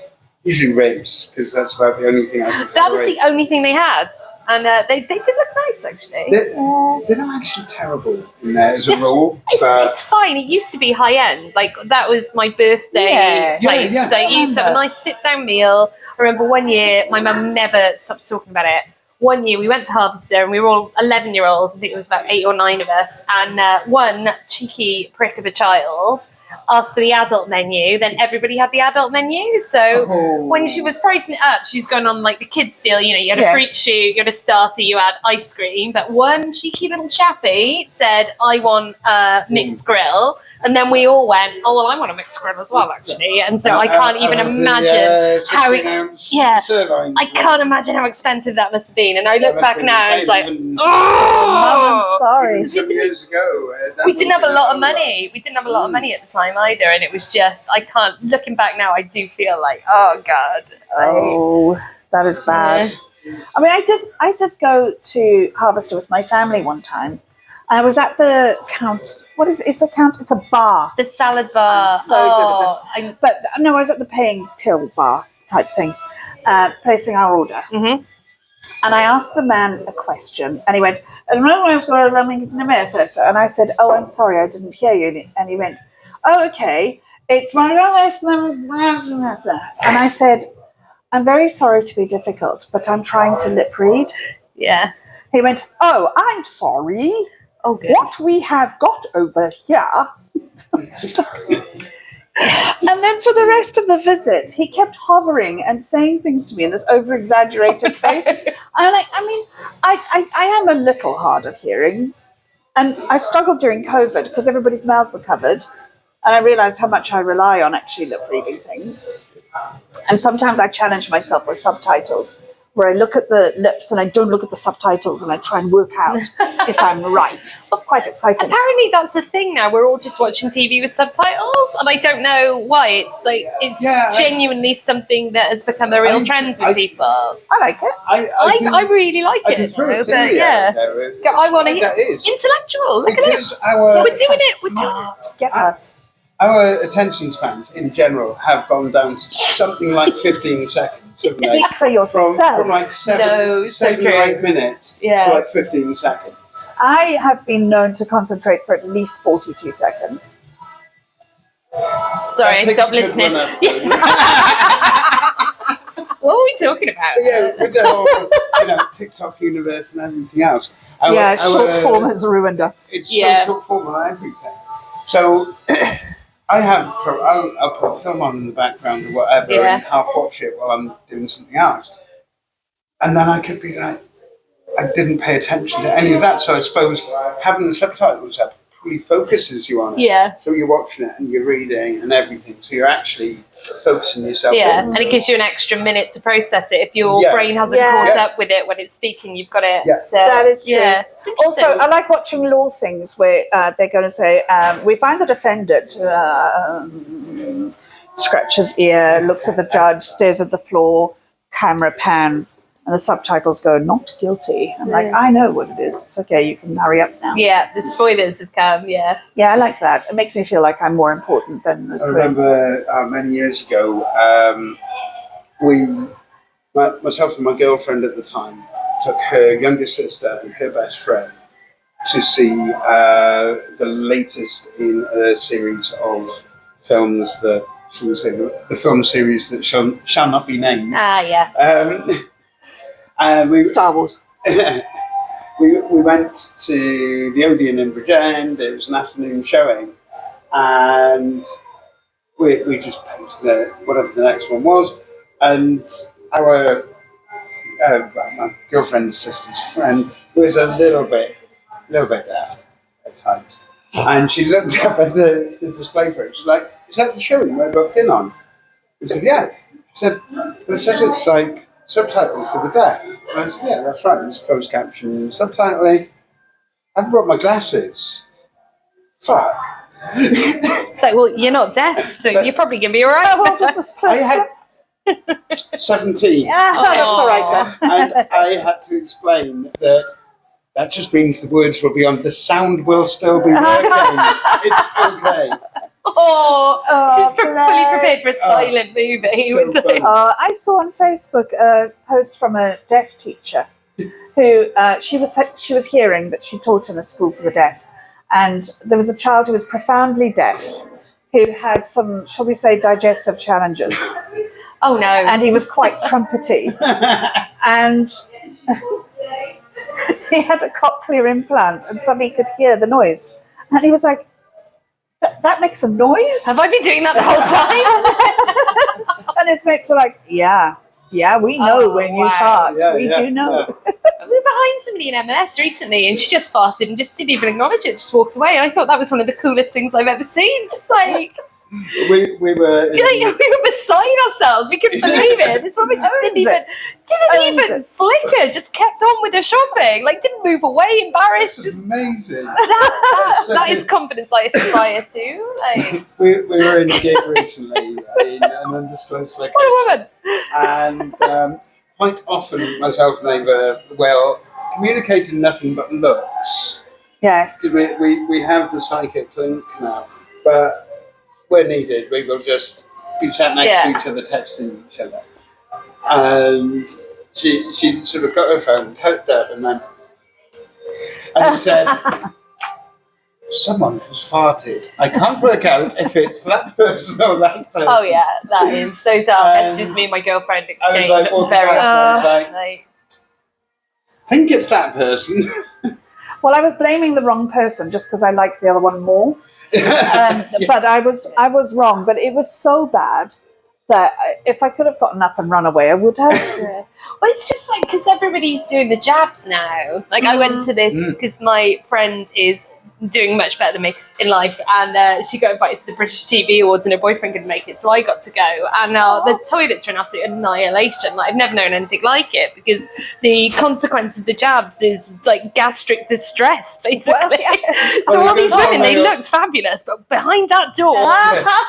Usually ribs, because that's about the only thing I can That was the only thing they had, and they did look nice actually. They're not actually terrible in there as a rule. But It's fine. It used to be high end. Like that was my birthday Yeah. place. Yeah, yeah. They used to have a remember. nice sit down meal. I remember one year my mum never stopped talking about it. one year we went to Harvester and we were all 11-year-olds. I think it was about 8 or 9 of us. And one cheeky prick of a child asked for the adult menu. Then everybody had the adult menu. So when she was pricing it up, she was going on like the kids deal. You know, you had a fruit shoot, you had a starter, you had ice cream. But one cheeky little chappie said, I want a mixed grill. And then we all went, oh, well, I want a mixed grill as well, actually. And so I can't even imagine how I can't imagine how expensive that must have been. And I look back now and it's like, I'm sorry. Some years ago, we didn't have a lot of money. We didn't have a lot of money at the time either. And it was just, I can't, looking back now, I do feel like, oh, God. Oh, that is bad. I mean, I did go to Harvester with my family one time. I was at the Count. What is it? It's a Count. It's a bar. The salad bar. I'm so good at this. But no, I was at the paying till bar type thing, placing our order. Mm-hmm. And I asked the man a question, and he went, and I said, oh, I'm sorry, I didn't hear you. And he went, oh, okay. It's my and I said, I'm very sorry to be difficult, but I'm trying to lip read. Yeah. He went, oh, I'm sorry. Oh, good. What we have got over here. And then for the rest of the visit, he kept hovering and saying things to me in this over-exaggerated face. I am a little hard of hearing. And I struggled during COVID because everybody's mouths were covered. And I realized how much I rely on actually lip reading things. And sometimes I challenge myself with subtitles, where I look at the lips and I don't look at the subtitles and I try and work out if I'm right. It's quite exciting. Apparently that's a thing now. We're all just watching TV with subtitles, and I don't know why. It's like genuinely something that has become a real trend with people. I like it. I really like it. But yeah, I want to hear intellectual. Look at us. We're doing it. We're doing it. Get us. Our attention spans in general have gone down to something like 15 seconds. Speak for yourself. From like seven or 8 minutes to like 15 seconds. I have been known to concentrate for at least 42 seconds. Sorry, I stopped listening. What were we talking about? Yeah, with the whole TikTok universe and everything else. Short form has ruined us. It's so short form on everything. So I have trouble. I'll put a film on in the background or whatever and half watch it while I'm doing something else. And then I could be like, I didn't pay attention to any of that. So I suppose having the subtitles up really focuses you on it. Yeah. So you're watching it and you're reading and everything. So you're actually focusing yourself. Yeah, and it gives you an extra minute to process it. If your brain hasn't caught up with it when it's speaking, you've got it. Yeah. That is true. Yeah. Also, I like watching law things where they're going to say, we find the defendant scratches ear, looks at the judge, stares at the floor, camera pans, and the subtitles go, not guilty. I'm like, I know what it is. It's okay, you can hurry up now. Yeah, the spoilers have come, yeah. Yeah, I like that. It makes me feel like I'm more important than the I remember many years ago, myself and my girlfriend at the time took her younger sister and her best friend to see the latest in a series of films that, shall we say, the film series that shall not be named. Ah, yes. Star Wars. we went to the Odeon in Bridgend. It was an afternoon showing, and we just paid for whatever the next one was. And our my girlfriend's sister's friend was a little bit daft at times, and she looked up at the display for it. She's like, "Is that the showing we're booked in on?" We said, "Yeah." She said, "But it says it's like subtitles for the deaf." And I said, "Yeah, that's right. It's closed caption subtitling. I haven't brought my glasses. Fuck." It's like, well, you're not deaf, so you're probably going to be all right. How old was this person? I had 17. Yeah, that's all right then. And I had to explain that just means the words will be on. The sound will still be working. It's okay. She's fully prepared for a silent movie. So I saw on Facebook a post from a deaf teacher who she was hearing, but she taught in a school for the deaf, and there was a child who was profoundly deaf who had some, shall we say, digestive challenges. Oh no! And he was quite trumpety, and he had a cochlear implant and suddenly he could hear the noise. And he was like, that makes a noise? Have I been doing that the whole time? And his mates were like, yeah, we know when you fart. We do know. We were behind somebody in M&S recently and she just farted and just didn't even acknowledge it, just walked away. And I thought that was one of the coolest things I've ever seen. Just like... we were beside ourselves. We couldn't believe it. This woman just didn't even flicker. Just kept on with her shopping. Like didn't move away, embarrassed. That's just amazing. That is confidence I aspire to. Like we were in a gig recently in an undisclosed location. what a woman! And quite often, myself and Ava, communicating nothing but looks. Yes. We have the psychic link now, but where needed, we will just be sat next to each other, texting each other. And she sort of got her phone, typed up, and it said, "Someone has farted. I can't work out if it's that person or that person." Oh yeah, that is. Those are messages me and my girlfriend exchange. I was like, like, think it's that person. Well, I was blaming the wrong person just because I liked the other one more. Yes. But I was wrong. But it was so bad that if I could have gotten up and run away, I would have. yeah. Well, it's just like because everybody's doing the jabs now. Like I went to this because my friend is doing much better than me in life, and she got invited to the British TV Awards, and her boyfriend couldn't make it, so I got to go. And the toilets are an absolute annihilation. Like I've never known anything like it because the consequence of the jabs is like gastric distress, basically. Well, yes. So all these women, they looked fabulous, but behind that door,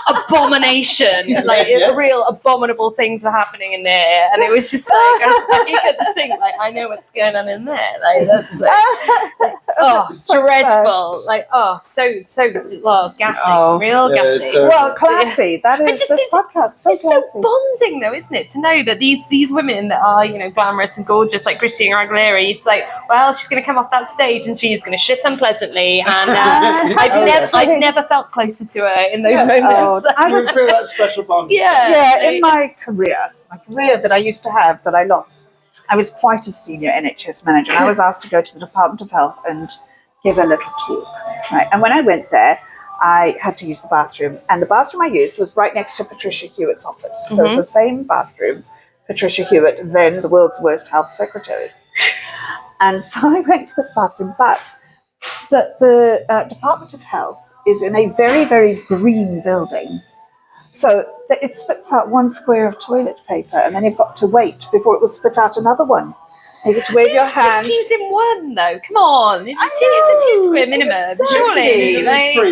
abomination. Like real abominable things were happening in there, and it was just like you could think, like I know what's going on in there. Like that's like, so dreadful. Like so gassy, real gassy. Well, classy. That is this podcast. So it's classy. so bonding, though, isn't it? To know that these women that are glamorous and gorgeous, like Christina Aguilera, it's like, well, she's going to come off that stage and she's going to shit unpleasantly, and I've never felt closer to her in those moments. I was feel that special bond. In my career that I used to have that I lost, I was quite a senior NHS manager, and I was asked to go to the Department of Health and give a little talk, right? And when I went there, I had to use the bathroom, and the bathroom I used was right next to Patricia Hewitt's office. So it's the same bathroom, Patricia Hewitt, then the world's worst health secretary. And so I went to this bathroom, but the Department of Health is in a very, very green building. So it spits out one square of toilet paper, and then you've got to wait before it will spit out another one. You get to wave your hand. Just using one, though. Come on, it's a 2 square minimum, surely. Like, for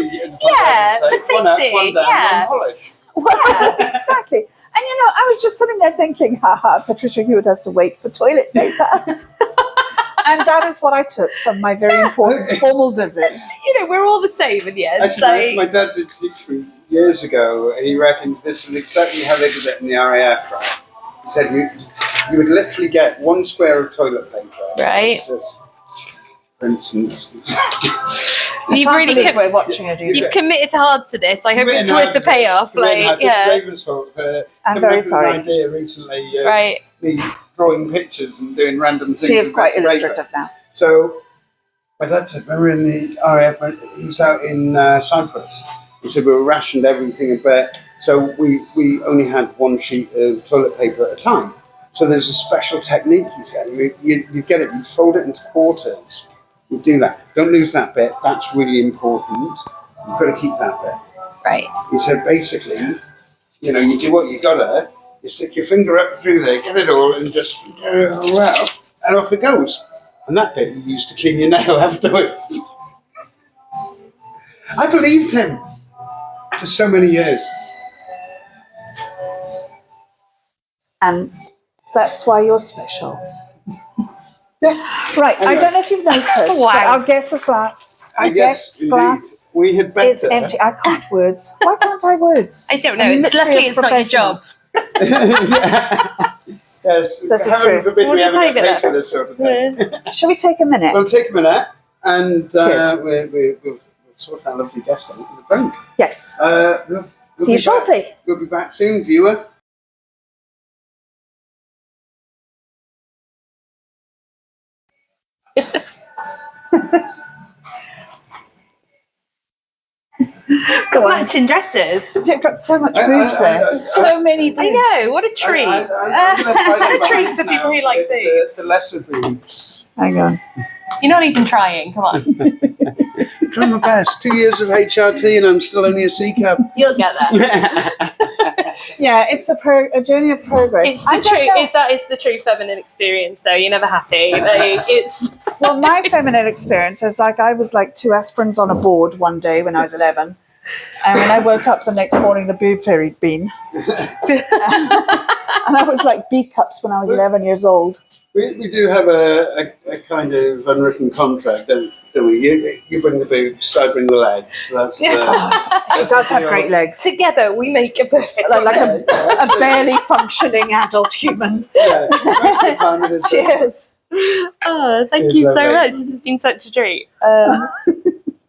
safety. One down, one polish. Well, exactly. And I was just sitting there thinking, haha, Patricia Hewitt has to wait for toilet paper. And that is what I took from my very important formal visit. We're all the same in the end. Actually, my dad did teach me years ago. He reckoned this is exactly how they did it in the RAF, right? He said you would literally get one square of toilet paper. Right. Just, for instance. You've really we're watching her do You've committed hard to this. I hope it's worth the payoff. It's fault for I'm very sorry. An idea recently. Right. Me drawing pictures and doing random things. She is quite illustrative now. So my dad said, remember in the RAF, when he was out in Cyprus, he said we were rationed everything a bit. So we only had one sheet of toilet paper at a time. So there's a special technique, he said. You get it, you fold it into quarters. You do that. Don't lose that bit. That's really important. You've got to keep that bit. Right. He said basically, you do what you gotta. You stick your finger up through there, get it all, and just well, and off it goes. And that bit you use to clean your nail afterwards. I believed him for so many years. And that's why you're special. Yeah. Right. Anyway. I don't know if you've noticed, but our guest's glass, glass we had better. is empty. I can't words. Why can't I words? I don't know. Luckily, it's not your job. Yes. This is Heaven true. forbid we What ever did get I paid for this sort of thing. Shall we take a minute? We'll take a minute and we'll sort our lovely guest out with a drink. Yes. We'll See you shortly. We'll be back soon, viewer. Go on. Matching dresses. You've got so much boobs there. So many boobs. I know, what a treat. What a treat for people who like boobs. The lesser boobs. Hang on. You're not even trying, come on. I'm trying my best. 2 years of HRT and I'm still only a C cup. You'll get there. Yeah, it's a journey of progress. It's the true. That is the true feminine experience, though. You're never happy. Like, it's Well, my feminine experience is like I was like 2 aspirins on a board one day when I was 11. And when I woke up the next morning, the boob fairy'd been. And I was like B cups when I was 11 years old. We do have a kind of unwritten contract, don't we? You bring the boobs, I bring the legs. That's She does have great legs. together we make a perfect. Like a barely functioning adult human. Yeah, most of the time it is. Cheers. Oh, thank Cheers, you so lovely. much. This has been such a treat.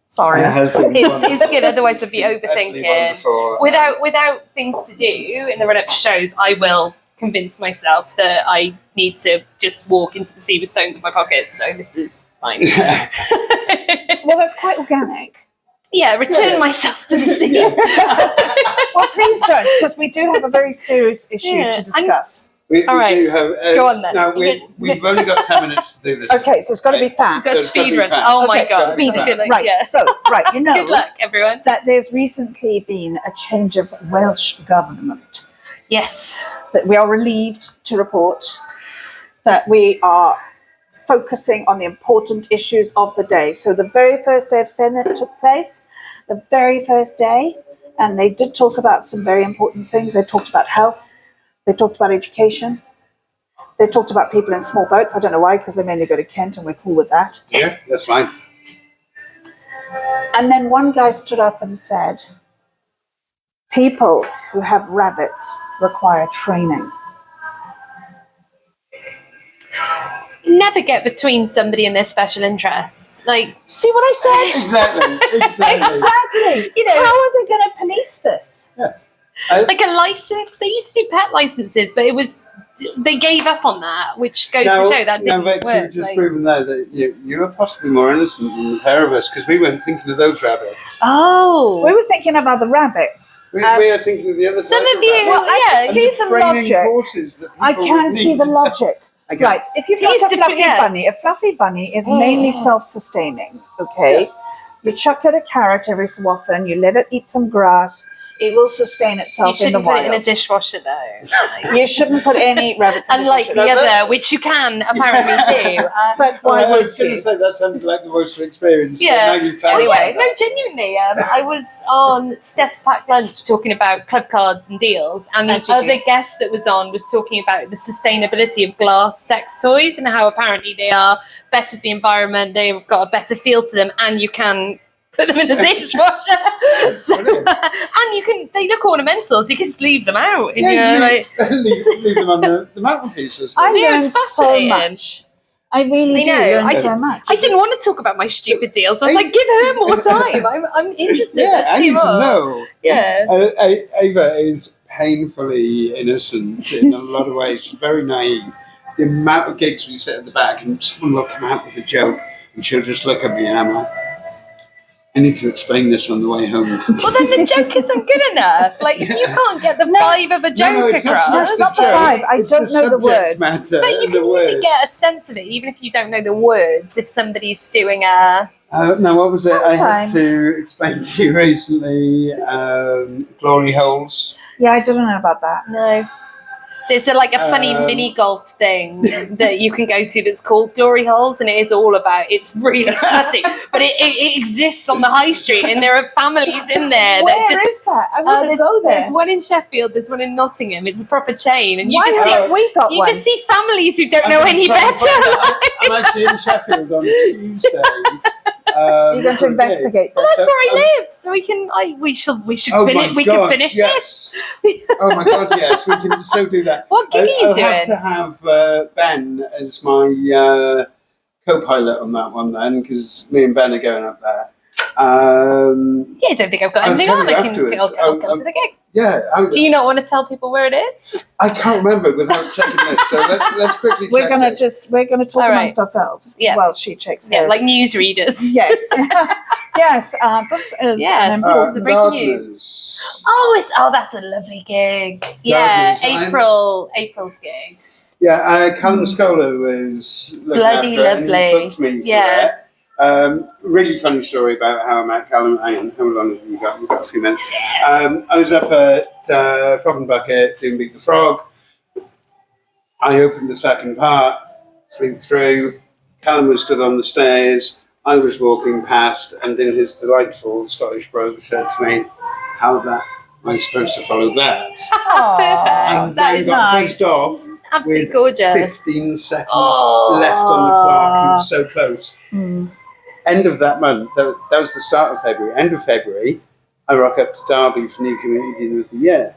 Sorry. It has been It's good. Otherwise, I'd be absolutely overthinking. wonderful. Without things to do in the run up to shows, I will convince myself that I need to just walk into the sea with stones in my pockets. So this is fine. Well, that's quite organic. Yeah, return myself to the sea. Well, please don't, because we do have a very serious issue Yeah, to discuss. We All right. do have. Go on then. No, we've only got 10 minutes to do this. Okay, so it's got to be fast. Go So it's gotta speed be run. fast. Oh my Okay, god. speed I feel like, right, yeah. so, you know Good luck, everyone. that there's recently been a change of Welsh government. Yes. That we are relieved to report that we are focusing on the important issues of the day. So the very first day of Senate took place, the very first day, and they did talk about some very important things. They talked about health, they talked about education, they talked about people in small boats. I don't know why, because they mainly go to Kent and we're cool with that. Yeah, that's fine. And then one guy stood up and said, people who have rabbits require training. Never get between somebody and their special interest. Like, See what I said? Exactly. Exactly. You know- how are they going to police this? like a license. 'Cause they used to do pet licenses, but they gave up on that, which goes to show that didn't Vix, work. you've just like- proven there that you are possibly more innocent than the pair of us, because we weren't thinking of those rabbits. Oh. We were thinking about the rabbits. We are thinking of the other Some type of you- rabbits. Well, I yeah. can And see the the training logic. courses that I people can would see need. the logic. Okay. Right, if you've Here's got a the- fluffy yeah. bunny, a fluffy bunny is mainly self-sustaining, okay? Yeah. You chuck it a carrot every so often, you let it eat some grass, it will sustain You itself in the shouldn't put wild. it in a dishwasher, though. Like, You shouldn't put any rabbits in unlike the dishwasher. other, which you can apparently do. But why I would was going you? to say that sounded like the voice of experience. but Yeah. now you've Anyway, clarified no, that. genuinely, I was on Steph's Packed Lunch talking about club cards and deals, and the As you do. other guest that was on was talking about the sustainability of glass sex toys and how apparently they are better for the environment, they've got a better feel to them, and you can put them in a dishwasher. Brilliant. And they look ornamental, so you can just leave them out. And Yeah, you're like, leave them on the mantelpiece as I well. Yeah, learned it's so fascinating. much. I really I do know, learn I so much. I didn't want to talk about my stupid deals. I was like, give her more time. I'm interested. Yeah, Let's I see need to more. know. Yeah. Ava is painfully innocent in a lot of ways. She's very naive. The amount of gigs we sit at the back and someone will come out with a joke and she'll just look at me and I'm like, I need to explain this on the way home. Well, then the joke isn't good enough. Like, if you can't get the vibe of a joke it's not across, so much It's not the joke, vibe. I it's don't know the subject words. matter but you and the can usually words. get a sense of it, even if you don't know the words. If somebody's doing a No, what was it? I had Sometimes. to explain to you recently. Glory holes. Yeah, I didn't know about that. no. There's like a funny mini golf thing that you can go to that's called Glory Holes, and it is all about. It's really slutty, but it exists on the high street, and there are families in there Where that just. is that? I want to there's, go there. there's one in Sheffield. There's one in Nottingham. It's a proper chain, and you Why just see haven't we got you one? just see families who don't know I'm any trying to better. find out. I'm actually in Sheffield on Tuesday. You're going to investigate Well, this. that's where I live, so we can. We should Oh finish. my We God, can finish yes. Oh my God, yes, we can so do that. What gig are you I'll doing? have to have Ben as my co-pilot on that one then, because me and Ben are going up there. I don't think I've got I'll anything tell on. you I can afterwards. I'll come to the gig. Yeah. Do you not want to tell people where it is? I can't remember without checking this. So let's quickly check We're gonna this. talk All right. amongst ourselves Yeah. while she checks her. Yeah, like newsreaders. Yes, yes. This is Yes, an this is important. the breaking news. Gardeners. Oh, that's a lovely gig. Yeah, Gardeners, April's gig. Yeah, Callum Scholar was looking Bloody after it and he lovely. booked me for Yeah. it. Really funny story about how I met Callum. Hang on, how long have we got? We've got a few minutes. I was up at Frog and Bucket doing Beat the Frog. I opened the second part, flew through. Callum was stood on the stairs. I was walking past, and in his delightful Scottish brogue said to me, "How am I supposed to follow that?" Perfect. That is got nice. buzzed off. absolutely With gorgeous. 15 seconds Oh. left on the clock. It was so close. Mm. End of that month, that was the start of February. End of February, I rock up to Derby for New Comedian of the Year.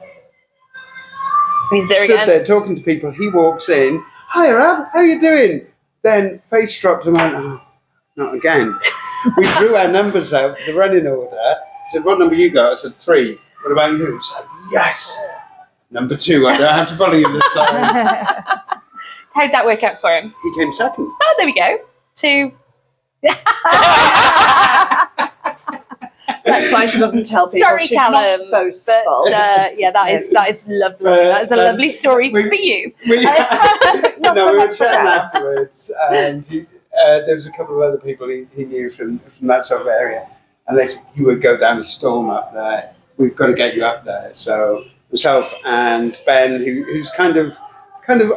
He's there Stood again. there talking to people. He walks in. "Hi, Rob. How you doing?" Then face dropped and went, "Oh, not again." We drew our numbers out for the running order. He said, "What number you got?" I said, 3. "What about you?" He said, "Yes. Number 2. I don't have to follow you this time." How'd that work out for him? He came second. Oh, there we go. 2. That's why she doesn't tell people. Sorry, She's Callum, not boastful. But yeah, that is lovely. That is a lovely story for you. Not No, so we were much for chatting Callum. afterwards, and there was a couple of other people he knew from that sort of area, and they said, "You would go down a storm up there. We've got to get you up there." So myself and Ben, who's kind of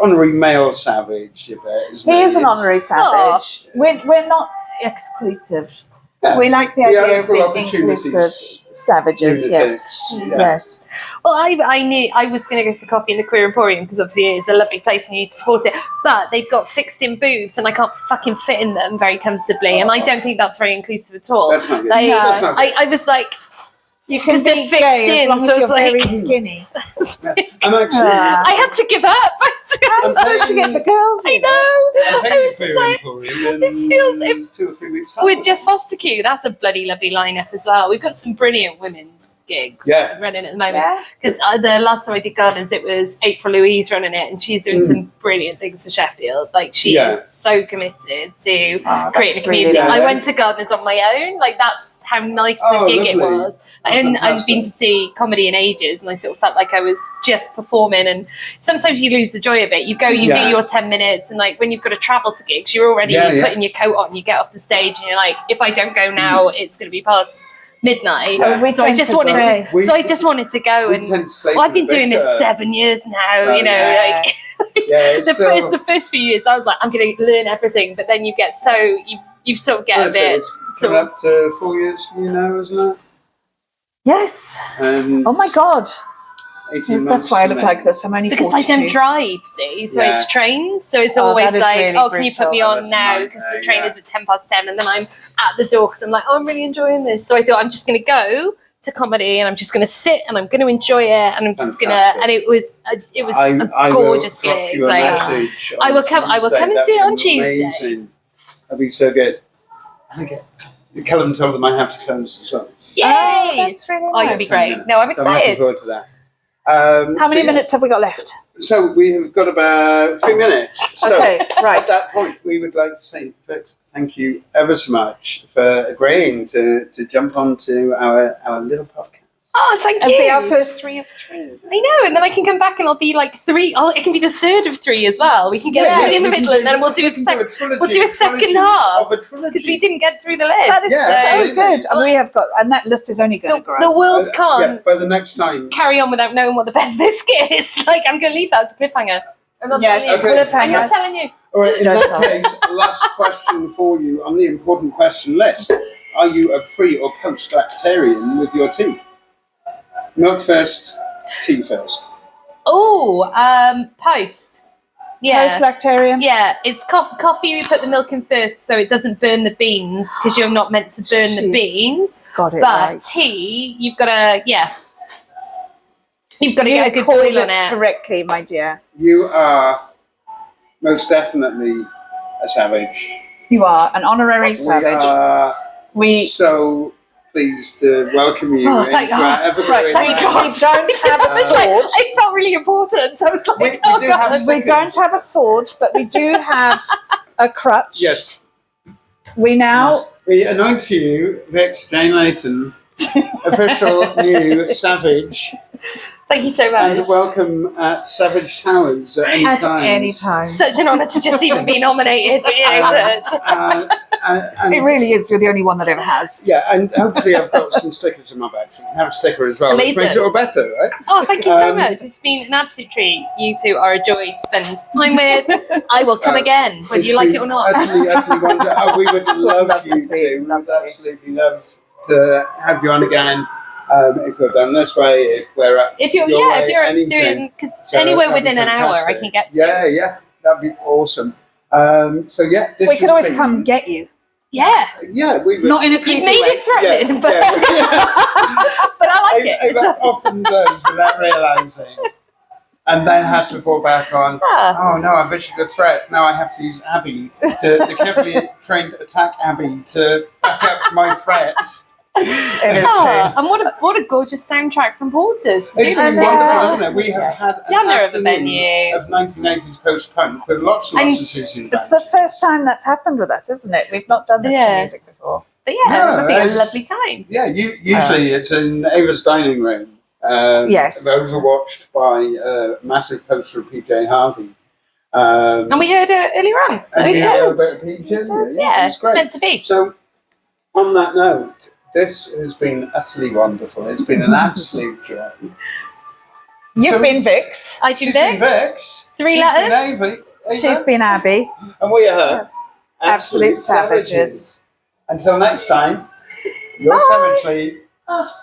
honorary male savage, a bit, isn't He is an honorary savage. We're not exclusive. Yeah. We like the We idea have of being opportunities. inclusive savages. Yes, Lunatics, yeah. yes. Well, I knew I was going to go for coffee in the Queer Emporium because obviously it's a lovely place and you need to support it. But they've got fixed-in boobs and I can't fucking fit in them very comfortably. And I don't think that's very inclusive at all. That's not good. Like, That's not good. I was like, You can They're be fixed gay in, as long so as you're it's like- very skinny. I'm actually. I had to give up. I'm supposed to get the girls I in. know. I'm I paying was for just your like, Emporium this feels- 2 or 3 weeks time. with Just Foster Q, that's a bloody lovely lineup as well. We've got some brilliant women's gigs running at the moment. Yeah. Because the last time I did Gardeners, it was April Louise running it, and she's doing some brilliant things for Sheffield. Like, she is so committed to Oh, creating a really community. nice. I went to Gardeners on my own. Like, that's how nice a gig it lovely. was. And I've fantastic. been to see comedy in ages, and I sort of felt like I was just performing. And sometimes you lose the joy of it. You go, you do your 10 minutes, and like when you've got to travel to gigs, you're already putting your coat on. You get off the stage, and you're like, if I don't go now, it's going to be past midnight. Yeah. We So I tend just to wanted stay. to. So I just wanted to go, We and tend to stay well, I've for been the doing this better. 7 years now. Right. You know, Yeah. like Yeah, it's still, the first few years, I was like, I'm going to learn everything, but then you get so you sort of get a that's it. bit. It's sort coming of- up to 4 years for you now, isn't it? Yes. And Oh my God. 18 months That's why I for look me. like this. I'm only Because 42. I don't drive, see, so Yeah. it's trains. So it's Oh, always that is like, really oh, can you put me brutal. on That's now? a Because the nightmare, train yeah. is at 10:10, and then I'm at the door because I'm like, oh, I'm really enjoying this. So I thought I'm just going to go to comedy, and I'm just going to sit, and I'm going to enjoy it, and I'm just going to. Fantastic. And it was I a gorgeous will drop gig. you a like, message I will on come and Tuesday. see it on That'd be Tuesday. amazing. That'd be so good. I think Callum told them I have to close as well. Yay! Oh, that's really Oh, nice. you'll be great. No, I'm So I'm looking excited. forward to that. How many minutes have we got left? So we have got about 3 minutes. So Okay, at right. that point, we would like to say thank you ever so much for agreeing to jump onto our little podcast. Oh, thank And you. be our first 3 of 3. I know, and then I can come back and I'll be like 3. It can be the third of 3 as well. We can get Yes. somebody in the middle, and then we'll do a trilogy. we'll do a second trilogies half, of a trilogy. because we didn't get through the list. That is Yeah, so absolutely. good. And we have got, and that list is only going to grow. The world can't Yeah, by the next time. carry on without knowing what the best biscuit is. Like, I'm going to leave that as a cliffhanger. I'm not Yes, telling you. Okay. I'm not cliffhanger. telling you. All right, in Don't that tell. case, last question for you on the important question list. Are you a pre or post-lactarian with your tea? Milk first, tea first. Oh, post. Yeah. Post-lactarian. Yeah, it's coffee. We put the milk in first, so it doesn't burn the beans, because you're not meant to burn the Jeez. beans. Got it But right. tea, you've got to, you've got to You get a good called boil on it it. correctly, my dear. You are most definitely a savage. You are an honorary savage. We are We so pleased to welcome you Oh, into thank our God. ever-growing Thank We God. don't have a It was like- sword. it felt really important. I was like, We oh do God. have We don't have a sword, but we do have a crutch. Yes. We now. We anoint you, Vix Jayne Leyton, official new Savage, Thank you so and much. welcome at Savage Towers at any At time. any time. Such an honour to just even be nominated. But And It really is. You're the only one that ever has. yeah, and hopefully I've got some stickers in my bag, so you can have a sticker as well. Amazing. Which makes it all better, right? Oh, thank you so much. It's been an absolute treat. You two are a joy to spend time with. I will come again, whether It's you like been it or not. Utterly wonderful. Oh, we would love love you to see it, to. love We'd to. absolutely love to have you on again. If we're done this way, if we're up If you're, your yeah, way, if you're anything. doing, because So anywhere that'd be within an hour I fantastic. can get to. Yeah, that'd be awesome. So yeah, this We can has always been- come get you. Yeah. Yeah, we would. Not in a You've creepy made way. it threatening, but, but I like it. Ava often does without realising, and then has to fall back on. Oh no, I've issued a threat. Now I have to use Abby, the carefully trained attack Abby, to back up my threats. It is Ah, true. and what a gorgeous soundtrack from Porters. It's been And, wonderful, isn't it? We have yes. had an Stunner of a afternoon venue. of 1980s post-punk with lots and lots of Susie. It's the first time that's happened with us, isn't it? We've not done this to Yeah. music before. But yeah, No, it'll be a it's- lovely time. Yeah, usually it's in Ava's dining room. Yes. Overwatched by a massive poster of PJ Harvey. And we heard it earlier on. So and we we yeah, had a did. bit of PJ. yeah, it's it's great. meant to be. So, on that note, this has been utterly wonderful. It's been an absolute joy. You've So- been Vix. I've She's been been Vix. Vix. 3 She's letters. Been Ava. She's been Abby. And we are Absolute savages. Until next time, you're Bye. savagely us.